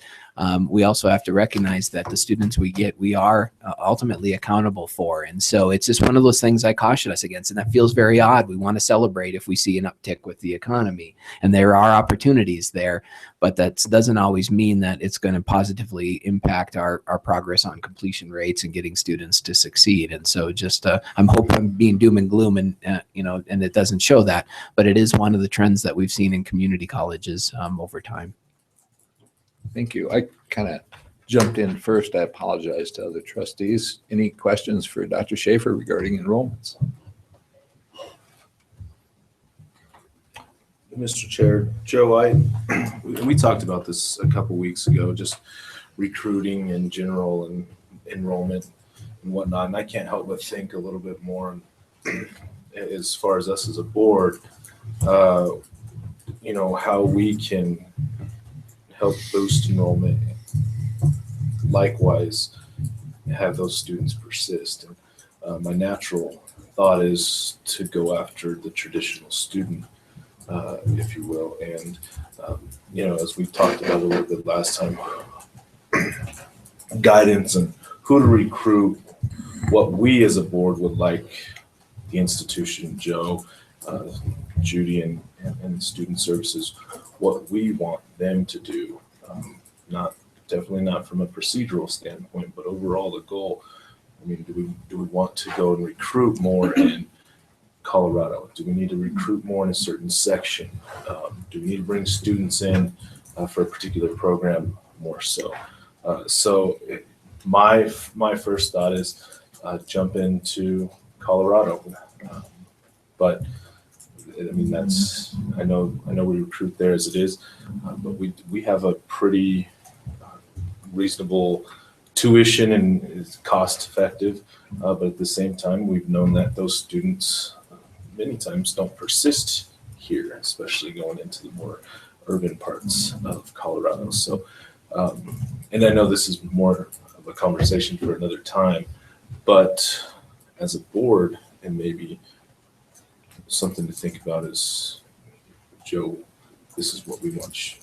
we also have to recognize that the students we get, we are ultimately accountable for. And so it's just one of those things I caution us against. And that feels very odd. We want to celebrate if we see an uptick with the economy. And there are opportunities there, but that doesn't always mean that it's going to positively impact our progress on completion rates and getting students to succeed. And so just I'm hoping I'm being doom and gloom, and and it doesn't show that, but it is one of the trends that we've seen in community colleges over time. Thank you. I kind of jumped in first. I apologize to other trustees. Any questions for Dr. Schaefer regarding enrollments? Mr. Chair, Joe, we talked about this a couple weeks ago, just recruiting in general and enrollment and whatnot. And I can't help but think a little bit more as far as us as a board, how we can help boost enrollment. Likewise, have those students persist. And my natural thought is to go after the traditional student, if you will. And, as we talked about a little bit last time, guidance and who to recruit, what we as a board would like the institution, Joe, Judy, and student services, what we want them to do. Definitely not from a procedural standpoint, but overall the goal. I mean, do we want to go and recruit more in Colorado? Do we need to recruit more in a certain section? Do we need to bring students in for a particular program more so? My first thought is jump into Colorado, but I mean I know we recruit there as it is, but we have a pretty reasonable tuition and it's cost effective, but at the same time we've known that those students many times don't persist here, especially going into the more urban parts of Colorado. So and I know this is more of a conversation for another time, but as a board, and maybe something to think about is, Joe, this is what we want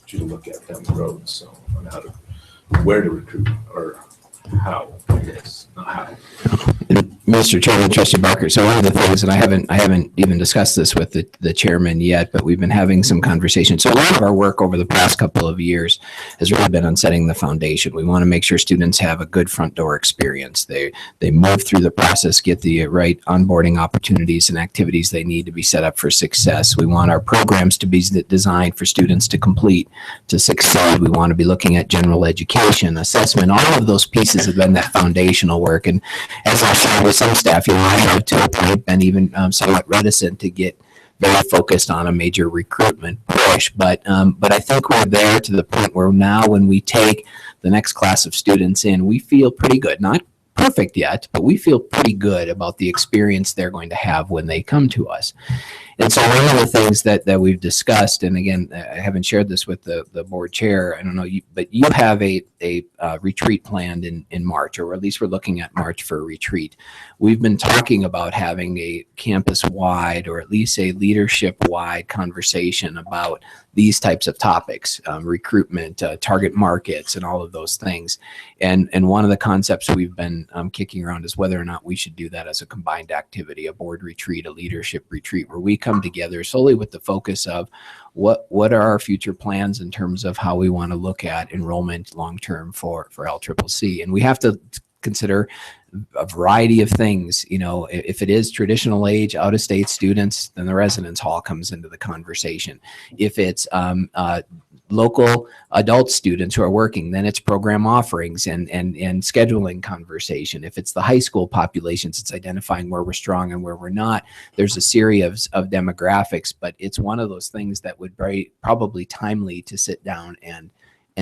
you to look at down the road. So on where to recruit, or how, I guess, not how. Mr. Chairman, Trustee Barker. So one of the things, and I haven't even discussed this with the chairman yet, but we've been having some conversations. So a lot of our work over the past couple of years has really been on setting the foundation. We want to make sure students have a good front door experience. They move through the process, get the right onboarding opportunities and activities they need to be set up for success. We want our programs to be designed for students to complete, to succeed. We want to be looking at general education, assessment. All of those pieces have been that foundational work. And as I shared with some staff, I have to a point been even somewhat reticent to get very focused on a major recruitment push. But I think we're there to the point where now when we take the next class of students in, we feel pretty good. Not perfect yet, but we feel pretty good about the experience they're going to have when they come to us. And so one of the things that we've discussed, and again, I haven't shared this with the board chair, I don't know, but you have a retreat planned in March, or at least we're looking at March for a retreat. We've been talking about having a campus-wide, or at least a leadership-wide conversation about these types of topics, recruitment, target markets, and all of those things. And one of the concepts we've been kicking around is whether or not we should do that as a combined activity, a board retreat, a leadership retreat, where we come together solely with the focus of what are our future plans in terms of how we want to look at enrollment long-term for LCCC. And we have to consider a variety of things. If it is traditional age, out-of-state students, then the residence hall comes into the conversation. If it's local adult students who are working, then it's program offerings and scheduling conversation. If it's the high school populations, it's identifying where we're strong and where we're not. There's a series of demographics, but it's one of those things that would be probably timely to sit down and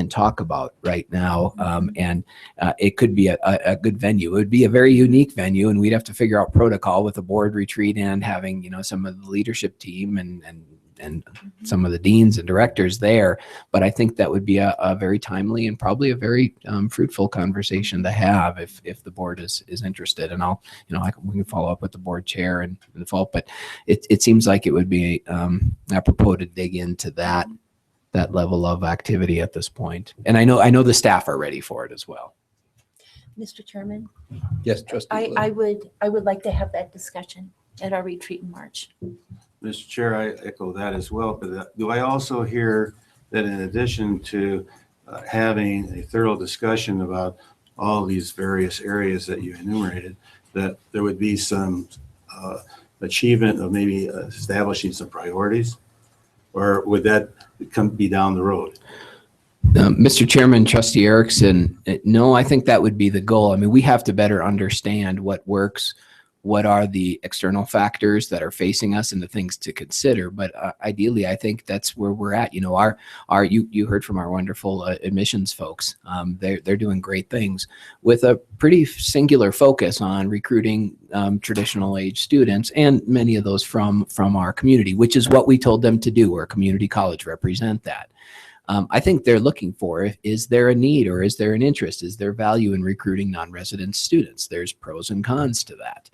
talk about right now. It could be a good venue. It would be a very unique venue, and we'd have to figure out protocol with a board retreat and having, some of the leadership team and some of the deans and directors there. But I think that would be a very timely and probably a very fruitful conversation to have if the board is interested. And we can follow up with the board chair and the fall, but it seems like it would be apropos to dig into that level of activity at this point. And I know the staff are ready for it as well. Mr. Chairman, Yes, Trustee. I would like to have that discussion at our retreat in March. Mr. Chair, I echo that as well. But do I also hear that in addition to having a thorough discussion about all these various areas that you enumerated, that there would be some achievement of maybe establishing some priorities? Or would that be down the road? Mr. Chairman, Trustee Erickson, no, I think that would be the goal. I mean, we have to better understand what works what are the external factors that are facing us and the things to consider. But ideally, I think that's where we're at. You know, you heard from our wonderful admissions folks. They're doing great things with a pretty singular focus on recruiting traditional age students, and many of those from our community, which is what we told them to do. We're a community college, represent that. I think they're looking for, is there a need or is there an interest? Is there value in recruiting non-resident students? There's pros and cons to that.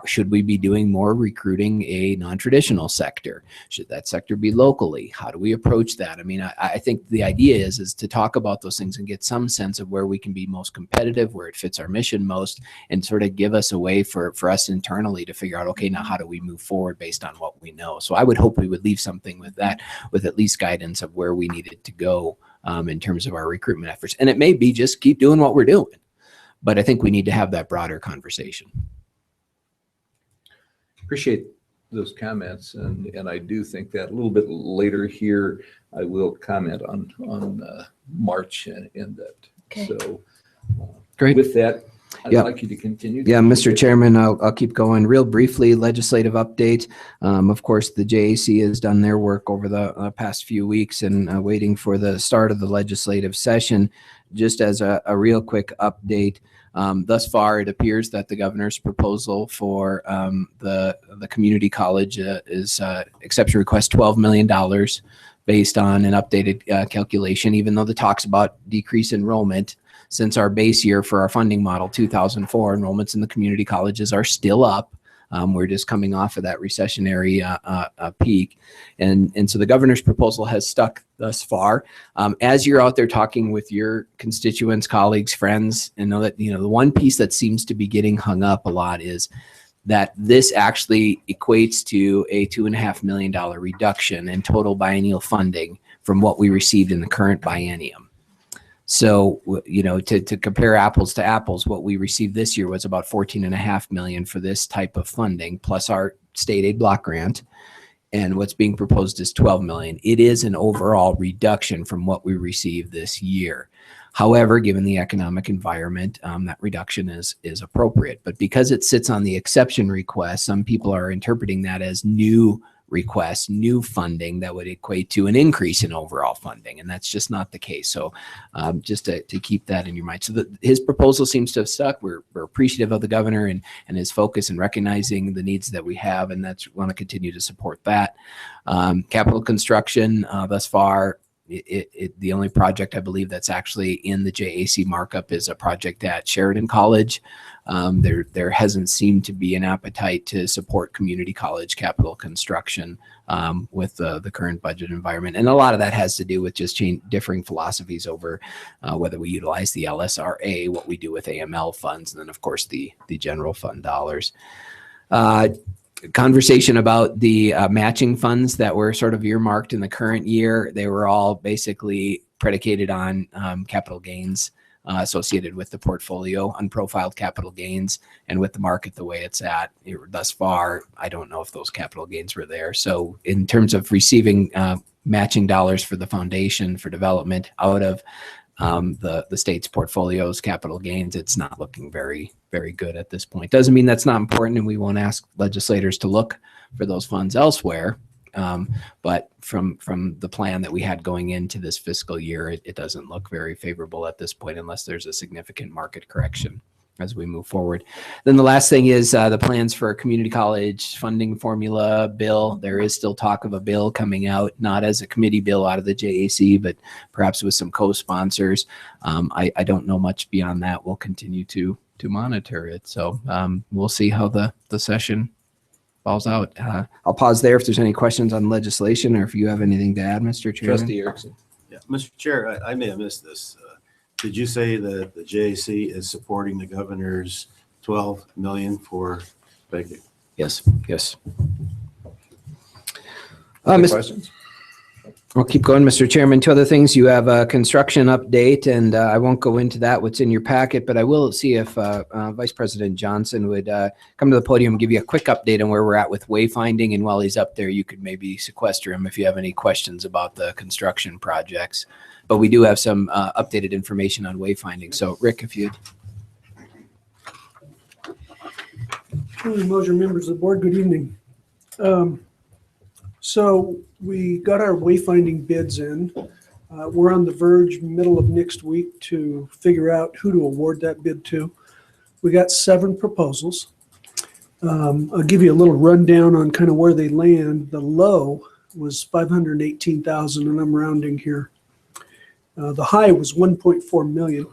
Should we be doing more recruiting a non-traditional sector? Should that sector be locally? How do we approach that? I mean, I think the idea is to talk about those things and get some sense of where we can be most competitive, where it fits our mission most, and sort of give us a way for us internally to figure out, okay, now how do we move forward based on what we know? So I would hope we would leave something with that, with at least guidance of where we needed to go in terms of our recruitment efforts. And it may be just keep doing what we're doing, but I think we need to have that broader conversation. Appreciate those comments, and I do think that a little bit later here, I will comment on March and that. Okay. So Great. With that, I'd Yep. like you to continue. Yeah, Mr. Chairman, I'll keep going. Real briefly, legislative update. Of course, the JAC has done their work over the past few weeks and waiting for the start of the legislative session. Just as a real quick update, thus far, it appears that the governor's proposal for the community college is accepts a request $12 million based on an updated calculation, even though the talks about decrease enrollment. Since our base year for our funding model, 2004, enrollments in the community colleges are still up. We're just coming off of that recessionary peak. And so the governor's proposal has stuck thus far. As you're out there talking with your constituents, colleagues, friends, and know that, you know, the one piece that seems to be getting hung up a lot is that this actually equates to a $2.5 million reduction in total biennial funding from what we received in the current biennium. So, you know, to compare apples to apples, what we received this year was about $14.5 million for this type of funding, plus our state aid block grant. And what's being proposed is $12 million. It is an overall reduction from what we received this year. However, given the economic environment, that reduction is appropriate. But because it sits on the exception request, some people are interpreting that as new requests, new funding that would equate to an increase in overall funding. And that's just not the case. So just to keep that in your mind. So his proposal seems to have stuck. We're appreciative of the governor and his focus in recognizing the needs that we have. And that's want to continue to support that. Capital construction thus far, the only project I believe that's actually in the JAC markup is a project at Sheridan College. There hasn't seemed to be an appetite to support community college capital construction with the current budget environment. And a lot of that has to do with just differing philosophies over whether we utilize the LSRA, what we do with AML funds, and then of course the general fund dollars. Conversation about the matching funds that were sort of earmarked in the current year. They were all basically predicated on capital gains associated with the portfolio, unprofiled capital gains, and with the market the way it's at thus far, I don't know if those capital gains were there. So in terms of receiving matching dollars for the foundation for development out of the state's portfolio's capital gains, it's not looking very, very good at this point. Doesn't mean that's not important, and we won't ask legislators to look for those funds elsewhere. But from the plan that we had going into this fiscal year, it doesn't look very favorable at this point unless there's a significant market correction as we move forward. Then the last thing is the plans for a community college funding formula bill. There is still talk of a bill coming out, not as a committee bill out of the JAC, but perhaps with some co-sponsors. I don't know much beyond that. We'll continue to monitor it. So we'll see how the session falls out. I'll pause there if there's any questions on legislation or if you have anything to add, Mr. Chairman. Trustee Erickson. Yeah, Mr. Chair, I may have missed this. Did you say that the JAC is supporting the governor's $12 million for? Thank you. Yes. Other questions? I'll keep going, Mr. Chairman. Two other things. You have a construction update, and I won't go into that, what's in your packet, but I will see if Vice President Johnson would come to the podium and give you a quick update on where we're at with wayfinding. And while he's up there, you could maybe sequester him if you have any questions about the construction projects. But we do have some updated information on wayfinding. So, Rick, if you'd. Julie Moser, members of the board, good evening. So we got our wayfinding bids in. We're on the verge, middle of next week, to figure out who to award that bid to. We got 7 proposals. I'll give you a little rundown on kind of where they land. The low was 518,000, and I'm rounding here. The high was 1.4 million.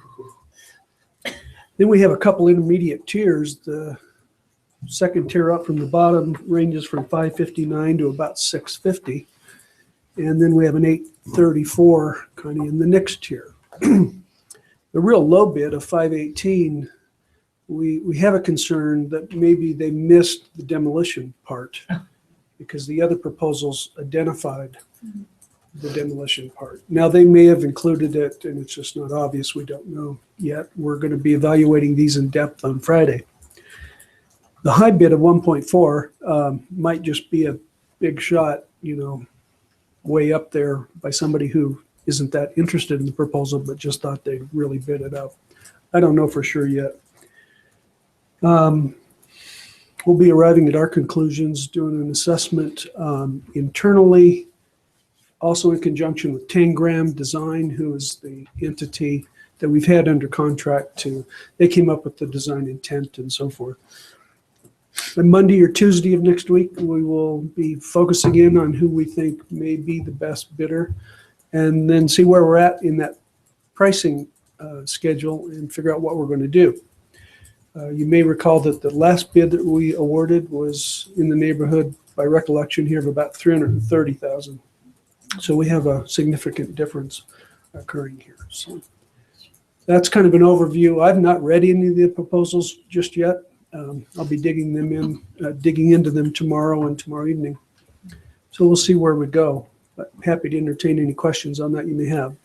Then we have a couple intermediate tiers. The second tier up from the bottom ranges from 559 to about 650. And then we have an 834 kind of in the next tier. The real low bid of 518, we have a concern that maybe they missed the demolition part because the other proposals identified the demolition part. Now, they may have included it and it's just not obvious. We don't know yet. We're going to be evaluating these in depth on Friday. The high bid of 1.4 might just be a big shot, way up there by somebody who isn't that interested in the proposal, but just thought they'd really bid it up. I don't know for sure yet. We'll be arriving at our conclusions, doing an assessment internally, also in conjunction with Tangram Design, who is the entity that we've had under contract they came up with the design intent and so forth. On Monday or Tuesday of next week, we will be focusing in on who we think may be the best bidder and then see where we're at in that pricing schedule and figure out what we're going to do. You may recall that the last bid that we awarded was in the neighborhood, by recollection here, of about 330,000. So we have a significant difference occurring here. So that's kind of an overview. I've not read any of the proposals just yet. I'll be digging into them tomorrow and tomorrow evening. So we'll see where we go. But happy to entertain any questions on that you may have.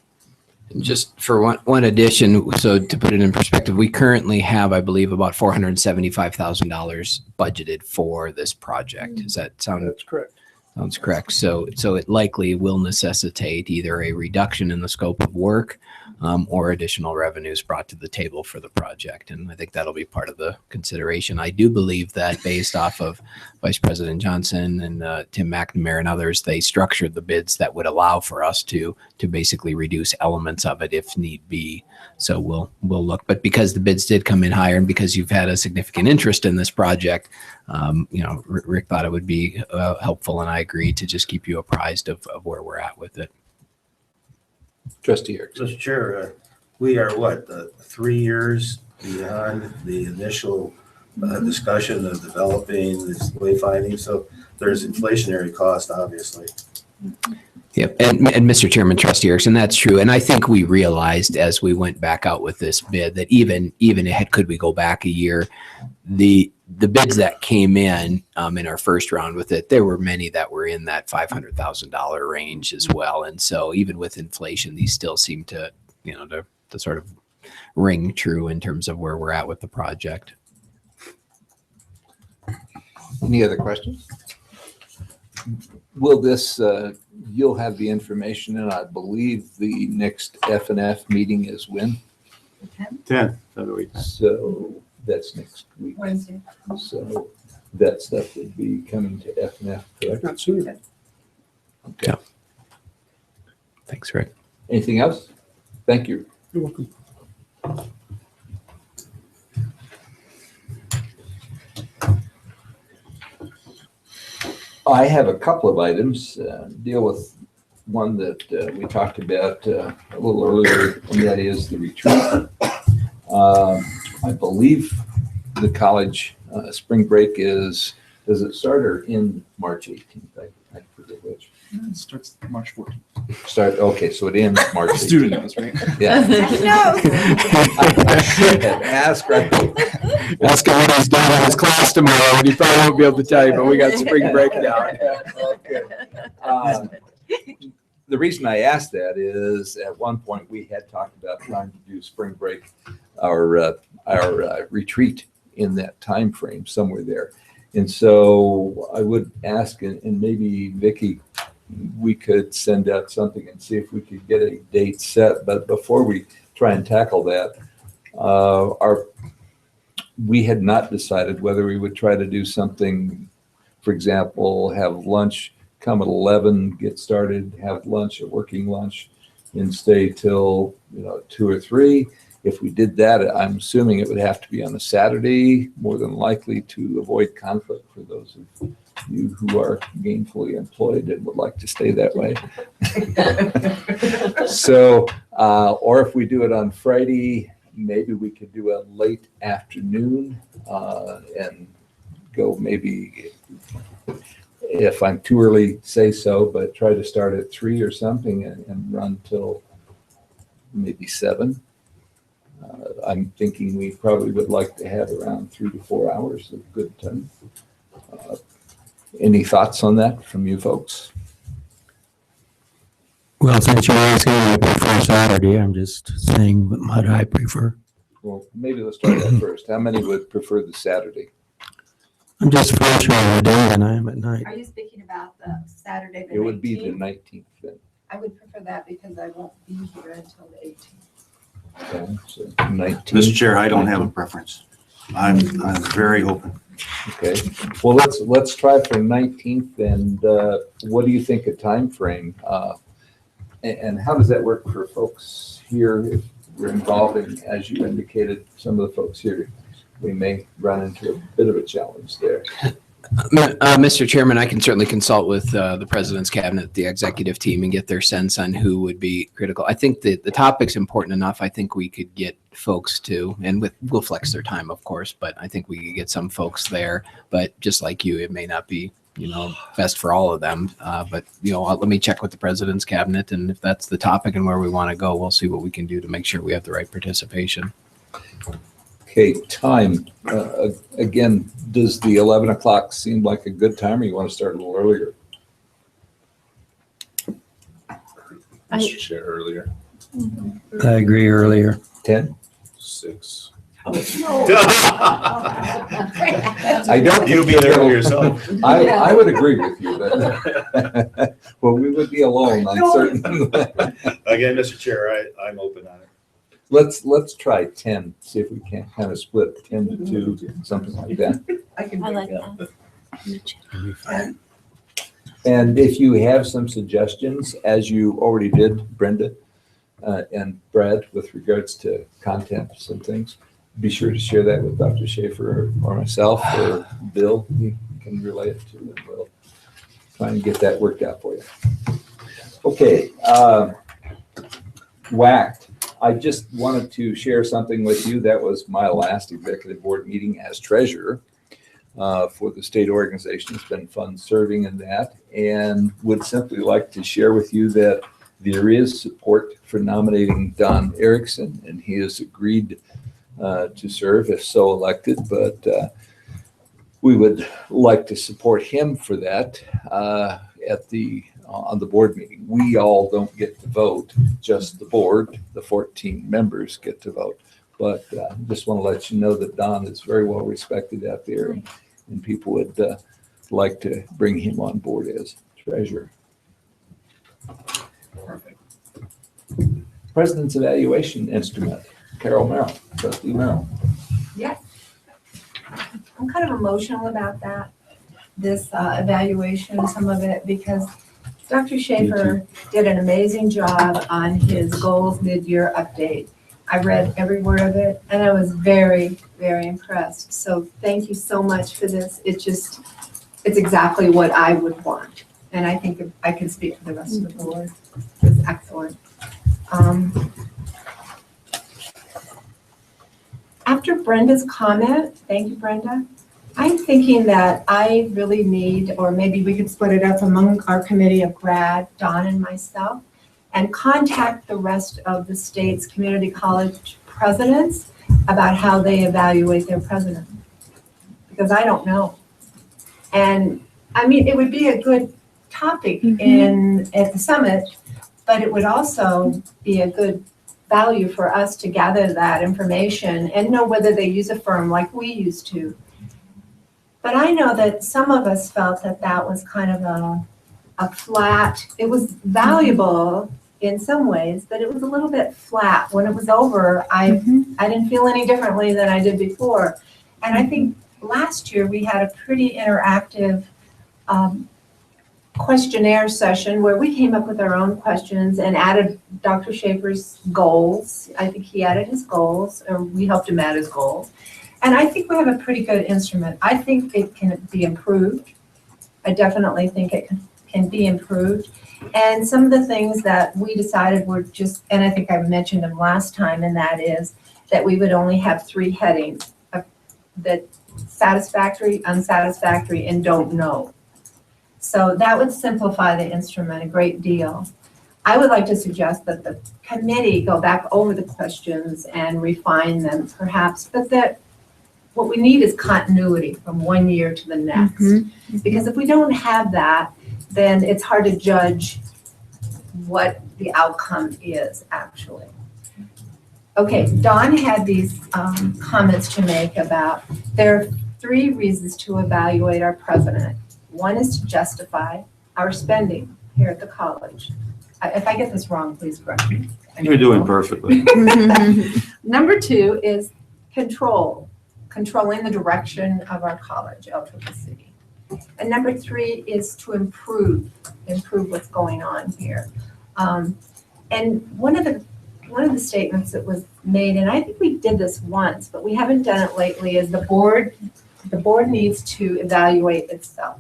Just for one addition, so to put it in perspective, we currently have, I believe, about $475,000 budgeted for this project. Does that sound? That's correct. Sounds correct. So it likely will necessitate either a reduction in the scope of work or additional revenues brought to the table for the project. And I think that'll be part of the consideration. I do believe that based off of Vice President Johnson and Tim McNamara and others, they structured the bids that would allow for us to basically reduce elements of it if need be. So we'll look. But because the bids did come in higher and because you've had a significant interest in this project, Rick thought it would be helpful, and I agree to just keep you apprised of where we're at with it. Trustee Erickson. Mr. Chair, we are 3 years beyond the initial discussion of developing this wayfinding, so there's inflationary cost, obviously. Yep. And Mr. Chairman, Trustee Erickson, that's true. And I think we realized as we went back out with this bid that even could we go back a year, the bids that came in our first round with it, there were many that were in that $500,000 range as well. And so even with inflation, these still seem to sort of ring true in terms of where we're at with the project. Any other questions? Will this, you'll have the information, and I believe the next F&F meeting is when? 10th of the week. So that's next week. Wednesday. So that stuff would be coming to F&F, correct? Not sooner. Okay. Thanks, Rick. Anything else? Thank you. You're welcome. I have a couple of items, deal with one that we talked about a little earlier, and that is the retreat. I believe the college spring break does it start or end March 18th? I forget which. It starts March 14th. Okay, so it ends March 18th. Student knows, right? Yeah. I should have asked, right? Ask him what he's done in his class tomorrow, and he probably won't be able to tell you, but we got spring break now. Okay. The reason I asked that is at one point we had talked about trying to do spring break, our retreat in that time frame somewhere there. And so I would ask, and maybe Vicki, we could send out something and see if we could get a date set. But before we try and tackle that, we had not decided whether we would try to do something, for example, have lunch, come at 11, get started, have lunch, a working lunch, and stay till 2 or 3. If we did that, I'm assuming it would have to be on a Saturday, more than likely, to avoid conflict for those of you who are gainfully employed and would like to stay that way. So, or if we do it on Friday, maybe we could do a late afternoon and go maybe, if I'm too early, say so, but try to start at 3 or something and run till maybe 7. I'm thinking we probably would like to have around 3 to 4 hours of good time. Any thoughts on that from you folks? Well, since you're asking, I prefer Saturday. I'm just saying what I prefer. Well, maybe let's try that first. How many would prefer the Saturday? I'm just fresher in the day than I am at night. Are you speaking about the Saturday, the 19th? It would be the 19th then. I would prefer that because I won't be here until the 18th. Okay, so 19th. Mr. Chair, I don't have a preference. I'm very open. Okay, well, let's try for 19th, and what do you think a time frame? And how does that work for folks here? If we're involving, as you indicated, some of the folks here, we may run into a bit of a challenge there. Mr. Chairman, I can certainly consult with the President's Cabinet, the executive team, and get their sense on who would be critical. I think that the topic's important enough. I think we could get folks to, and we'll flex their time, of course, but I think we could get some folks there. But just like you, it may not be, best for all of them. But, let me check with the President's Cabinet, and if that's the topic and where we want to go, we'll see what we can do to make sure we have the right participation. Okay, time. Again, does the 11 o'clock seem like a good time, or you want to start a little earlier? Mr. Chair, earlier. I agree earlier. 10? 6. I don't. You be there yourself. I would agree with you, but well, we would be alone on certain. Again, Mr. Chair, I'm open on it. Let's try 10. See if we can't kind of split 10 to 2, something like that. I can I do like that. And if you have some suggestions, as you already did, Brenda and Brad, with regards to contents and things, be sure to share that with Dr. Schaefer or myself or Bill. You can relay it to, and we'll try and get that worked out for you. Okay, WACT. I just wanted to share something with you. That was my last executive board meeting as treasurer for the state organization. It's been fun serving in that, and would simply like to share with you that there is support for nominating Don Erickson, and he has agreed to serve if so elected, but we would like to support him for that on the board meeting. We all don't get to vote, just the board, the 14 members get to vote. But just want to let you know that Don is very well respected out there, and people would like to bring him on board as treasurer. Perfect. President's Evaluation Instrument, Carol Merrill, Trustee Merrill. Yes. I'm kind of emotional about that, this evaluation, some of it, because Dr. Schaefer did an amazing job on his goals mid-year update. I read every word of it, and I was very, very impressed. So thank you so much for this. It's exactly what I would want. And I think I can speak for the rest of the board. It's excellent. After Brenda's comment, thank you, Brenda, I'm thinking that I really need, or maybe we could split it up among our committee of Brad, Don, and myself, and contact the rest of the state's community college presidents about how they evaluate their president. Because I don't know. And I mean, it would be a good topic at the summit, but it would also be a good value for us to gather that information and know whether they use a firm like we used to. But I know that some of us felt that that was kind of a flat, it was valuable in some ways, but it was a little bit flat. When it was over, I didn't feel any differently than I did before. And I think last year we had a pretty interactive questionnaire session where we came up with our own questions and added Dr. Schaefer's goals. I think he added his goals, or we helped him add his goals. And I think we have a pretty good instrument. I think it can be improved. I definitely think it can be improved. And some of the things that we decided were just, and I think I mentioned them last time, and that is that we would only have 3 headings, that satisfactory, unsatisfactory, and don't know. So that would simplify the instrument a great deal. I would like to suggest that the committee go back over the questions and refine them perhaps, but that what we need is continuity from one year to the next. Because if we don't have that, then it's hard to judge what the outcome is actually. Okay, Dawn had these comments to make about there are 3 reasons to evaluate our president. One is to justify our spending here at the college. If I get this wrong, please correct me. You're doing perfectly. Number 2 is controlling the direction of our college, LCCC. And number 3 is to improve what's going on here. And one of the statements that was made, and I think we did this once, but we haven't done it lately, is the board needs to evaluate itself.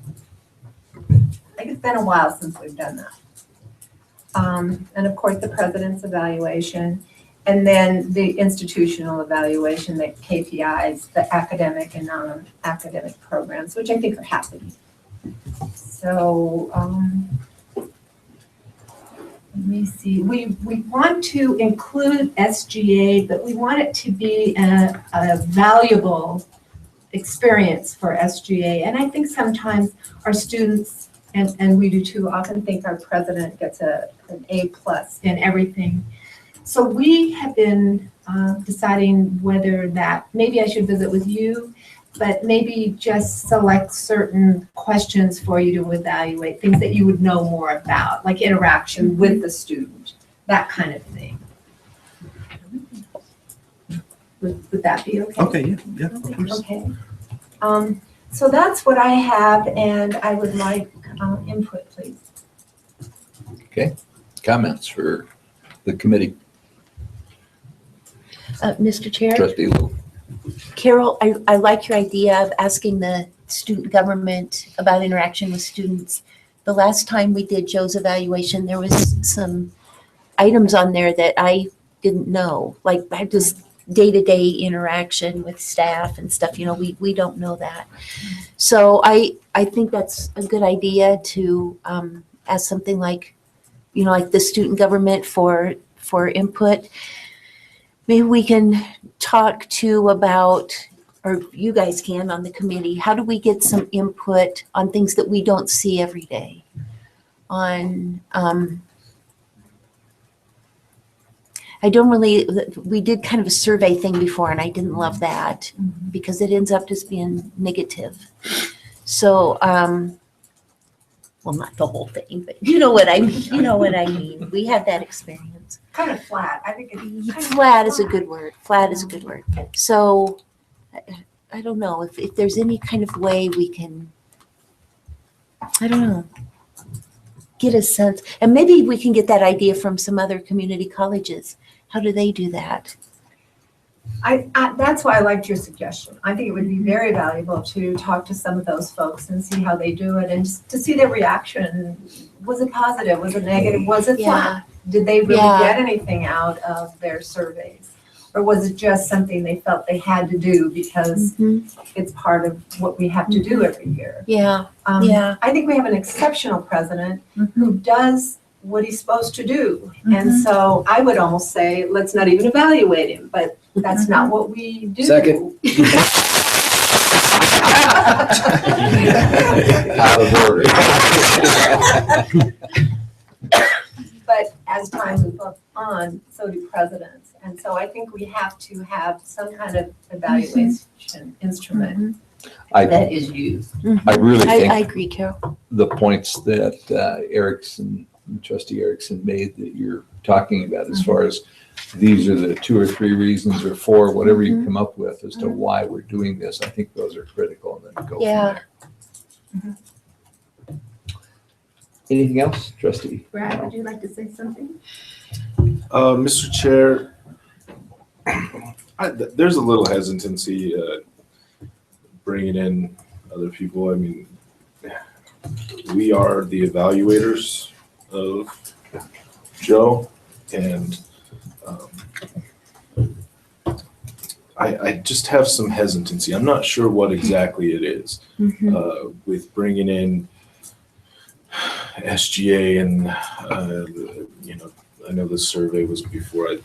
I think it's been a while since we've done that. And of course, the president's evaluation, and then the institutional evaluation, the KPIs, the academic and non-academic programs, which I think are happening. So let me see. We want to include SGA, but we want it to be a valuable experience for SGA. And I think sometimes our students, and we do too, often think our president gets an A+ in everything. So we have been deciding whether that, maybe I should visit with you, but maybe just select certain questions for you to evaluate, things that you would know more about, like interaction with the student, that kind of thing. Would that be okay? Okay, yeah, of course. Okay. So that's what I have, and I would like input, please. Okay, comments for the committee, Mr. Chair? Trustee Lou. Carol, I like your idea of asking the student government about interaction with students. The last time we did Joe's evaluation, there was some items on there that I didn't know, like just day-to-day interaction with staff and stuff, we don't know that. So I think that's a good idea to ask something like, like the student government for input. Maybe we can talk about, or you guys can on the committee, how do we get some input on things that we don't see every day? We did kind of a survey thing before, and I didn't love that because it ends up just being negative. So, well, not the whole thing, but you know what I mean. We had that experience. Kind of flat. I think it's kind of Flat is a good word. Flat is a good word. So I don't know if there's any kind of way we can, I don't know, get a sense. And maybe we can get that idea from some other community colleges. How do they do that? That's why I liked your suggestion. I think it would be very valuable to talk to some of those folks and see how they do it and just to see their reaction. Was it positive? Was it negative? Was it flat? Did they really get anything out of their surveys? Or was it just something they felt they had to do because it's part of what we have to do every year? I think we have an exceptional president who does what he's supposed to do. And so I would almost say, let's not even evaluate him, but that's not what we do. Second. Out of order. But as time moves on, so do presidents. And so I think we have to have some kind of evaluation instrument that is used. I really think I agree, Carol. the points that Erickson Trustee Erickson made that you're talking about as far as these are the 2 or 3 reasons or 4, whatever you come up with as to why we're doing this. I think those are critical, and then go Yeah. from there. Anything else, Trustee? Brad, would you like to say something? Mr. Chair, there's a little hesitancy bringing in other people. I mean, we are the evaluators of Joe, and I just have some hesitancy. I'm not sure what exactly it is with bringing in SGA and I know the survey was before.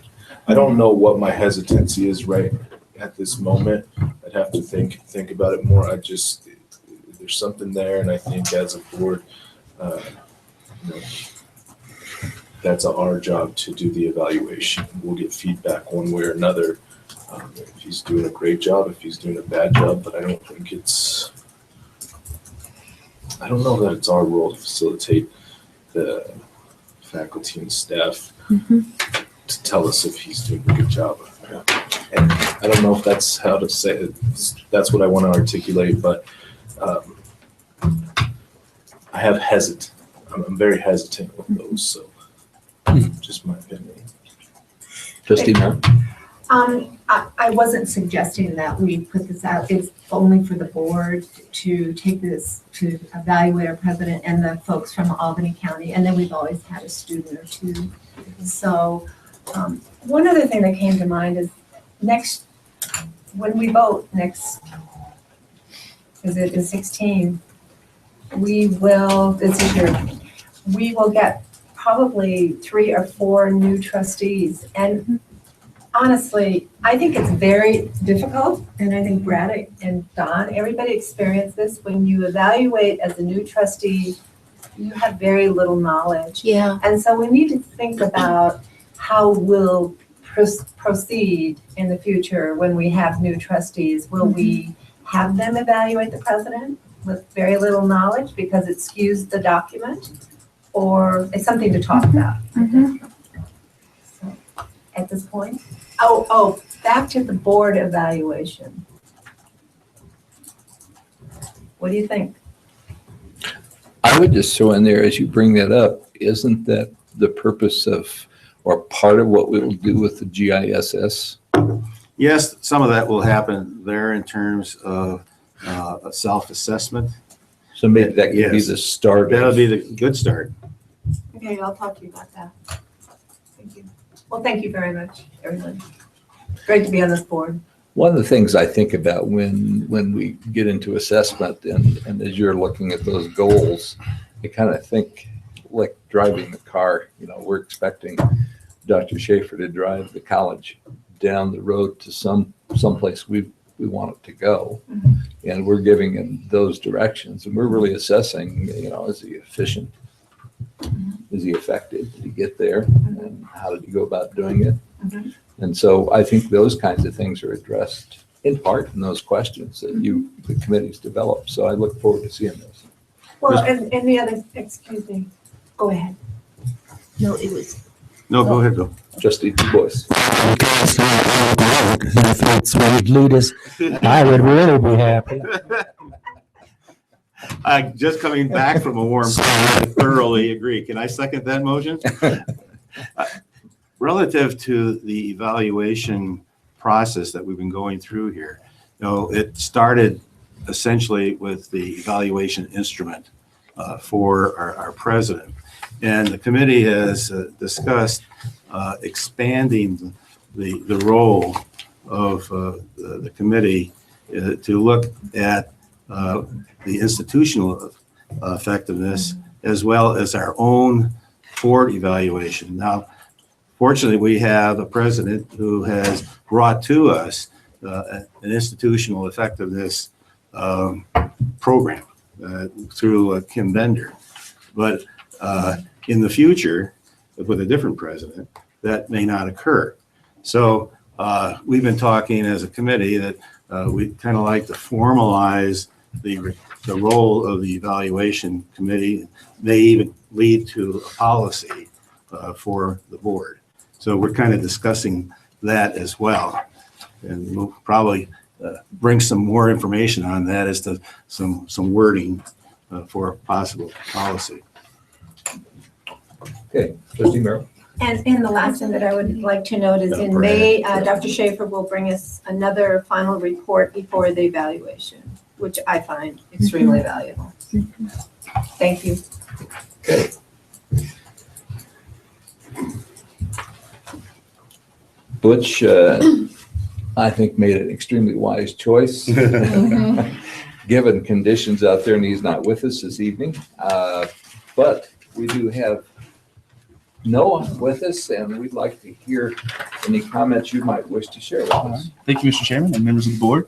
I don't know what my hesitancy is right at this moment. I'd have to think about it more. There's something there, and I think as a board, that's our job to do the evaluation. We'll get feedback one way or another. If he's doing a great job, if he's doing a bad job, but I don't know that it's our role to facilitate the faculty and staff to tell us if he's doing a good job. And I don't know if that's how to say it. That's what I want to articulate, but I have I'm very hesitant with those, so just my opinion. Trustee Moore? I wasn't suggesting that we put this out. It's only for the board to take this to evaluate our president and the folks from Albany County. And then we've always had a student or 2. So one other thing that came to mind is when we vote next, is it in 16? This year, we will get probably 3 or 4 new trustees. And honestly, I think it's very difficult, and I think Brad and Don, everybody experienced this. When you evaluate as a new trustee, you have very little knowledge. Yeah. And so we need to think about how we'll proceed in the future when we have new trustees. Will we have them evaluate the president with very little knowledge because it skews the document? Or it's something to talk about. So, at this point. Oh, back to the board evaluation. What do you think? I would just throw in there, as you bring that up, isn't that the purpose of, or part of what we will do with the GISS? Yes, some of that will happen there in terms of a self-assessment. So maybe that could be Yes. the start. That'll be the good start. Okay, I'll talk to you about that. Thank you. Well, thank you very much, everyone. Great to be on this board. One of the things I think about when we get into assessment and as you're looking at those goals, I kind of think like driving the car. We're expecting Dr. Schaefer to drive the college down the road to someplace we want it to go. And we're giving him those directions, and we're really assessing, is he efficient? Is he effective? Did he get there? And how did he go about doing it? And so I think those kinds of things are addressed in part in those questions that the committee's developed. So I look forward to seeing those. Well, and the other, excuse me, go ahead. No, it was. No, go ahead, Bill. Trustee Boyce. Because if it's what would lead us, I would really be happy. Just coming back from a warm, I thoroughly agree. Can I second that motion? Relative to the evaluation process that we've been going through here, it started essentially with the evaluation instrument for our president. And the committee has discussed expanding the role of the committee to look at the institutional effectiveness as well as our own board evaluation. Now, fortunately, we have a president who has brought to us an institutional effectiveness program through Kim Bender. But in the future, with a different president, that may not occur. So we've been talking as a committee that we kind of like to formalize the the role of the evaluation committee may even lead to a policy for the board. So we're kind of discussing that as well. And we'll probably bring some more information on that as to some wording for a possible policy. Okay, Trustee Merrill. And the last thing that I would like to note is in May, Dr. Schaefer will bring us another final report before the evaluation, which I find extremely valuable. Thank you. Okay. Butch, I think, made an extremely wise choice, given conditions out there, and he's not with us this evening. But we do have Noah with us, and we'd like to hear any comments you might wish to share with us. Thank you, Mr. Chairman and members of the board.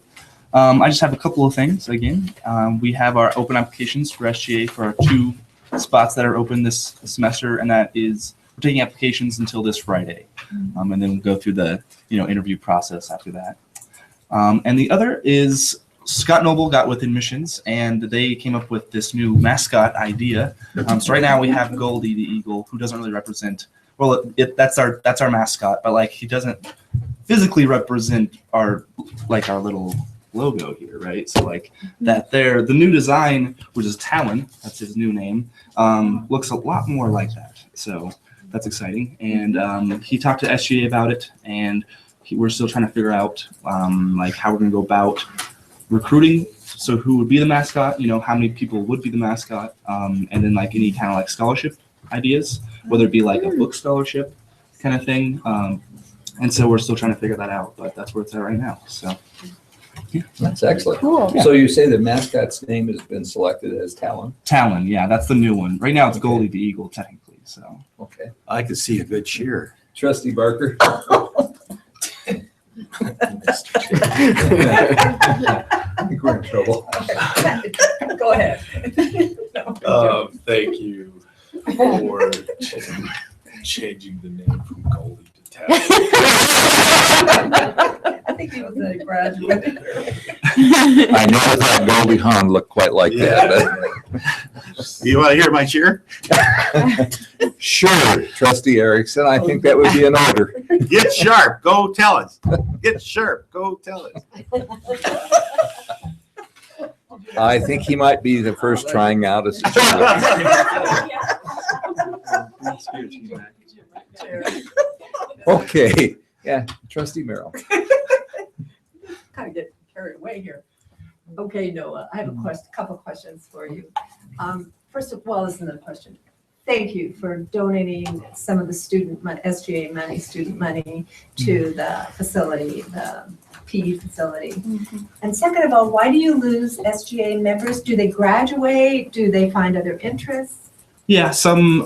I just have a couple of things. Again, we have our open applications for SGA for our 2 spots that are open this semester, and that is we're taking applications until this Friday, and then we'll go through the interview process after that. And the other is Scott Noble got with admissions, and they came up with this new mascot idea. So right now we have Goldie the eagle, who doesn't really represent. Well, that's our mascot, but like he doesn't physically represent our little logo here, right? So like that there, the new design, which is Talon, that's his new name, looks a lot more like that. So that's exciting. And he talked to SGA about it, and we're still trying to figure out like how we're gonna go about recruiting. So who would be the mascot? How many people would be the mascot? And then like any kind of like scholarship ideas, whether it be like a book scholarship kind of thing. And so we're still trying to figure that out, but that's where it's at right now. So. Yeah. That's excellent. Cool. So you say the mascot's name has been selected as Talon? Talon, yeah, that's the new one. Right now it's Goldie the eagle, technically. So. Okay. I could see a good cheer. Trustee Barker? I think we're in trouble. Go ahead. Thank you for changing the name from Goldie to Talon. I think he was a graduate. I never thought Goldie Hawn looked quite like that. You want to hear my cheer? Sure, Trustee Erickson, I think that would be in order. Get sharp, go tell us. Get sharp, go tell us. I think he might be the first trying out as a cheerleader. Okay, yeah, Trustee Merrill. Kind of get carried away here. Okay, Noah, I have a couple of questions for you. First of all, this is another question. Thank you for donating some of the SGA money, student money to the facility, the PE facility. Mm-hmm. And second of all, why do you lose SGA members? Do they graduate? Do they find other interests? Yeah,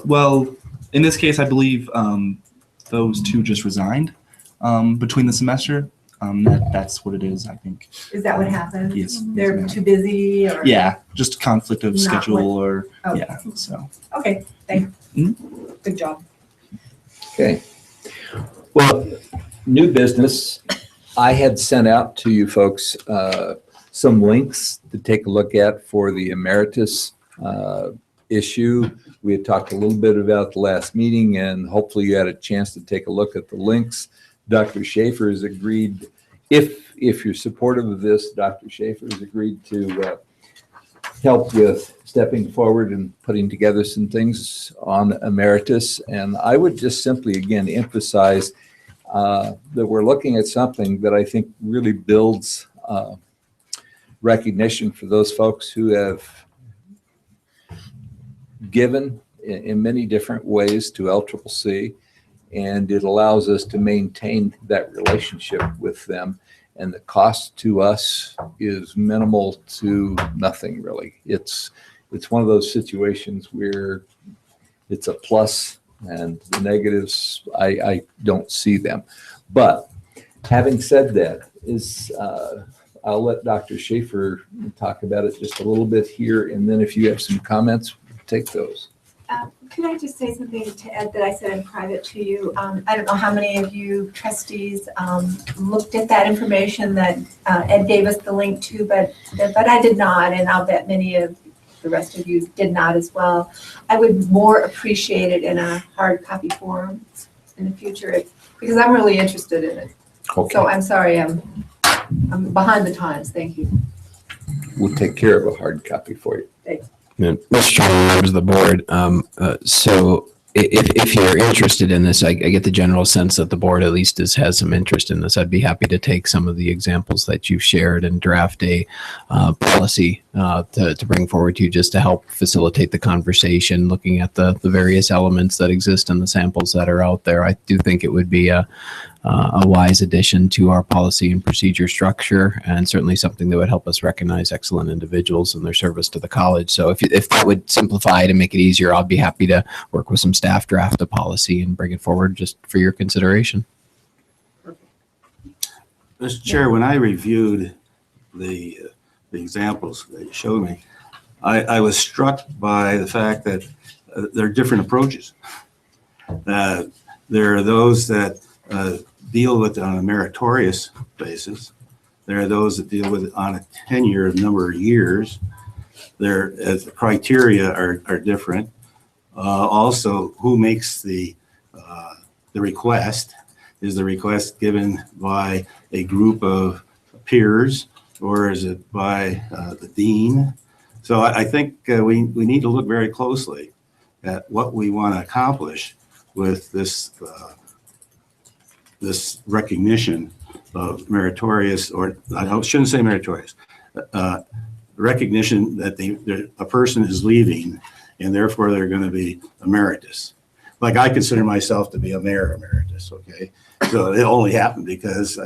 well, in this case, I believe those 2 just resigned between the semester. That's what it is, I think. Is that what happened? Yes. They're too busy or? Yeah, just conflict of Not schedule or, Okay. yeah, so. Okay, thanks. Good job. Okay. Well, new business. I had sent out to you folks some links to take a look at for the emeritus issue. We had talked a little bit about the last meeting, and hopefully you had a chance to take a look at the links. Dr. Schaefer has agreed, if you're supportive of this, Dr. Schaefer has agreed to help with stepping forward and putting together some things on emeritus. And I would just simply, again, emphasize that we're looking at something that I think really builds recognition for those folks who have given in many different ways to LCCC, and it allows us to maintain that relationship with them. And the cost to us is minimal to nothing, really. It's one of those situations where it's a plus, and the negatives, I don't see them. But having said that, I'll let Dr. Schaefer talk about it just a little bit here, and then if you have some comments, take those. Could I just say something to Ed that I said in private to you? I don't know how many of you trustees looked at that information that Ed gave us the link to, but I did not, and I'll bet many of the rest of you did not as well. I would more appreciate it in a hard copy form in the future, because I'm really interested in it. Okay, So I'm sorry, I'm behind the times. Thank you. we'll take care of a hard copy for you. And Mr. Chairman, members of the board, so if you're interested in this, I get the general sense that the board at least has some interest in this. I'd be happy to take some of the examples that you've shared and draft a policy to bring forward to you just to help facilitate the conversation, looking at the various elements that exist in the samples that are out there. I do think it would be a wise addition to our policy and procedure structure, and certainly something that would help us recognize excellent individuals and their service to the college. So if that would simplify it and make it easier, I'll be happy to work with some staff, draft a policy, and bring it forward just for your consideration. Mr. Chair, when I reviewed the examples that you showed me, I was struck by the fact that there are different approaches. There are those that deal with it on a meritorious basis. There are those that deal with it on a tenure of number of years. The criteria are different. Also, who makes the request? Is the request given by a group of peers, or is it by the dean? So I think we need to look very closely at what we want to accomplish with this this recognition of meritorious, or I shouldn't say meritorious, recognition that a person is leaving and therefore they're going to be emeritus. Like I consider myself to be a mayor emeritus, okay? So it only happened because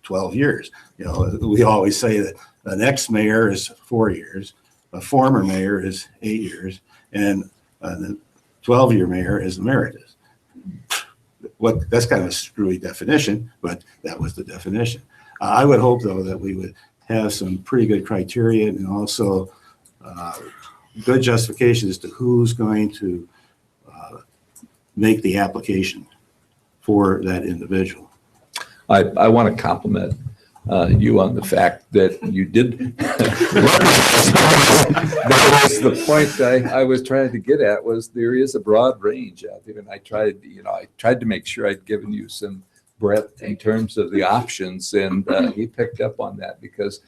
12 years. You know, we always say that an ex-mayor is 4 years, a former mayor is 8 years, and the 12-year mayor is emeritus. That's kind of a screwy definition, but that was the definition. I would hope, though, that we would have some pretty good criteria and also good justification as to who's going to make the application for that individual. I want to compliment you on the fact that you did. That was the point I was trying to get at, was there is a broad range out there. And I tried to make sure I'd given you some breadth in terms of the options. And he picked up on that, because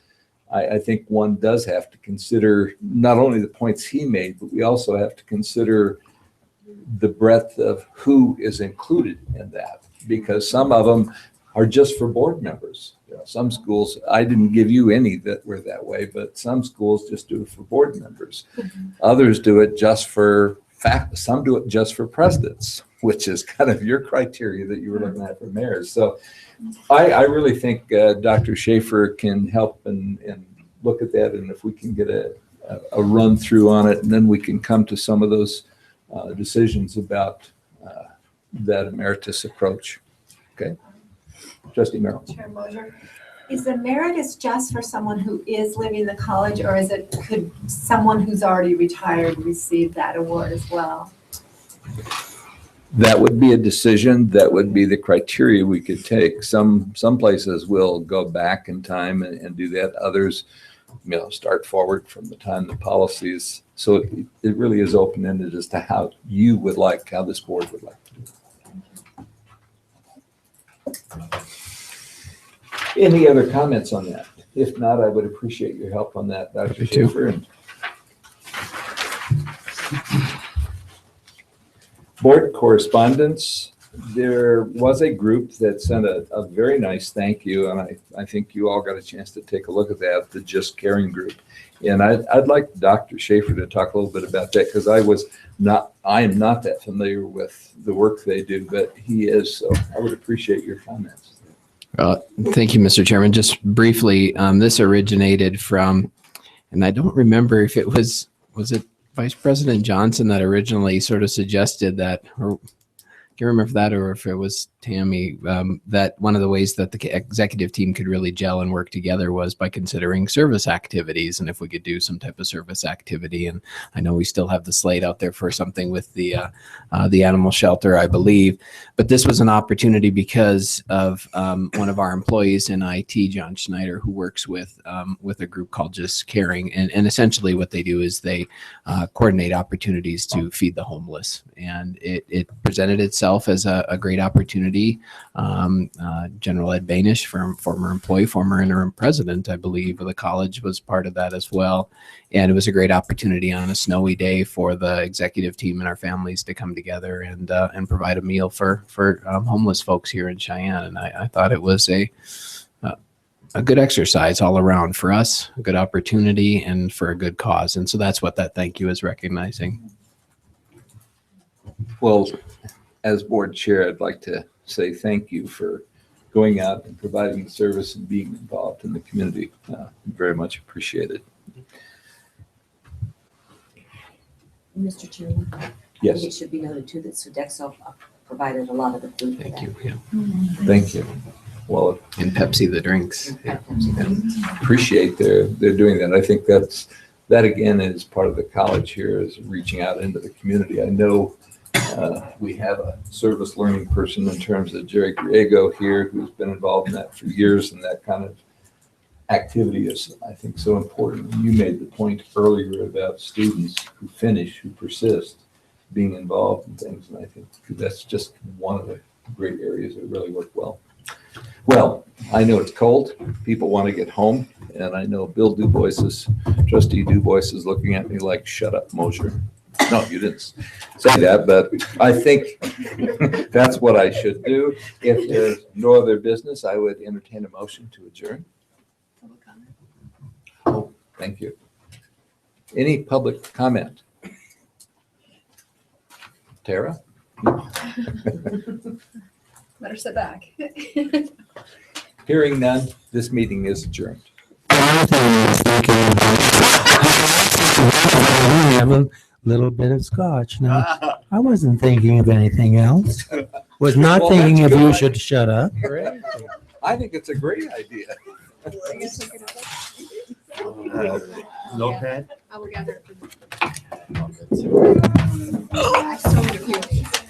I think one does have to consider not only the points he made, but we also have to consider the breadth of who is included in that, because some of them are just for board members. You know, some schools, I didn't give you any that were that way, but some schools just do it for board members. Others do it just for some do it just for presidents, which is kind of your criteria that you were looking at for mayors. So I really think Dr. Schaefer can help and look at that, and if we can get a run through on it, and then we can come to some of those decisions about that emeritus approach. Okay. Trustee Merrill. Chair Mosier, is emeritus just for someone who is leaving the college, or could someone who's already retired receive that award as well? That would be a decision. That would be the criteria we could take. Some places will go back in time and do that. Others, start forward from the time the policies. So it really is open-ended as to how this board would like to do it. Any other comments on that? If not, I would appreciate your help on that, Dr. Schaefer. Board correspondence. There was a group that sent a very nice thank you, and I think you all got a chance to take a look at that, the Just Caring group. And I'd like Dr. Schaefer to talk a little bit about that, because I am not that familiar with the work they do, but he is, so I would appreciate your comments. Thank you, Mr. Chairman. Just briefly, this originated from, and I don't remember if it was it Vice President Johnson that originally sort of suggested that, or can't remember if that or if it was Tammy, that one of the ways that the executive team could really gel and work together was by considering service activities, and if we could do some type of service activity. And I know we still have the slate out there for something with the animal shelter, I believe, but this was an opportunity because of one of our employees in IT, John Schneider, who works with a group called Just Caring, and essentially what they do is they coordinate opportunities to feed the homeless, and it presented itself as a great opportunity. General Ed Banish, former employee, former interim president, I believe, of the college, was part of that as well. And it was a great opportunity on a snowy day for the executive team and our families to come together and provide a meal for homeless folks here in Cheyenne. And I thought it was a good exercise all around for us, a good opportunity, and for a good cause. And so that's what that thank you is recognizing. Well, as board chair, I'd like to say thank you for going out and providing the service and being involved in the community. Very much appreciated. Mr. Chairman? Yes. I think it should be noted too that Sodexo provided a lot of the food for Thank that. you. Yeah. Thank you. Well, And Pepsi, the drinks. Yeah. appreciate they're doing that. I think that again is part of the college here, is reaching out into the community. I know we have a service learning person in terms of Jerry Griego here, who's been involved in that for years, and that kind of activity is, I think, so important. You made the point earlier about students who finish, who persist, being involved in things, and I think that's just one of the great areas that really work well. Well, I know it's cold. People want to get home, and I know Trustee Dubois is looking at me like, "Shut up, Mosher." No, you didn't say that, but I think that's what I should do. If there's no other business, I would entertain a motion to adjourn. Oh, thank you. Any public comment? Tara? Better sit back. Hearing none, this meeting is adjourned. Have a little bit of scotch. No, I wasn't thinking of anything else. Was not Well, thinking that's if you good. should shut up. Great. I think it's a great idea. Notepad? I will gather. Oh, I so many feelings.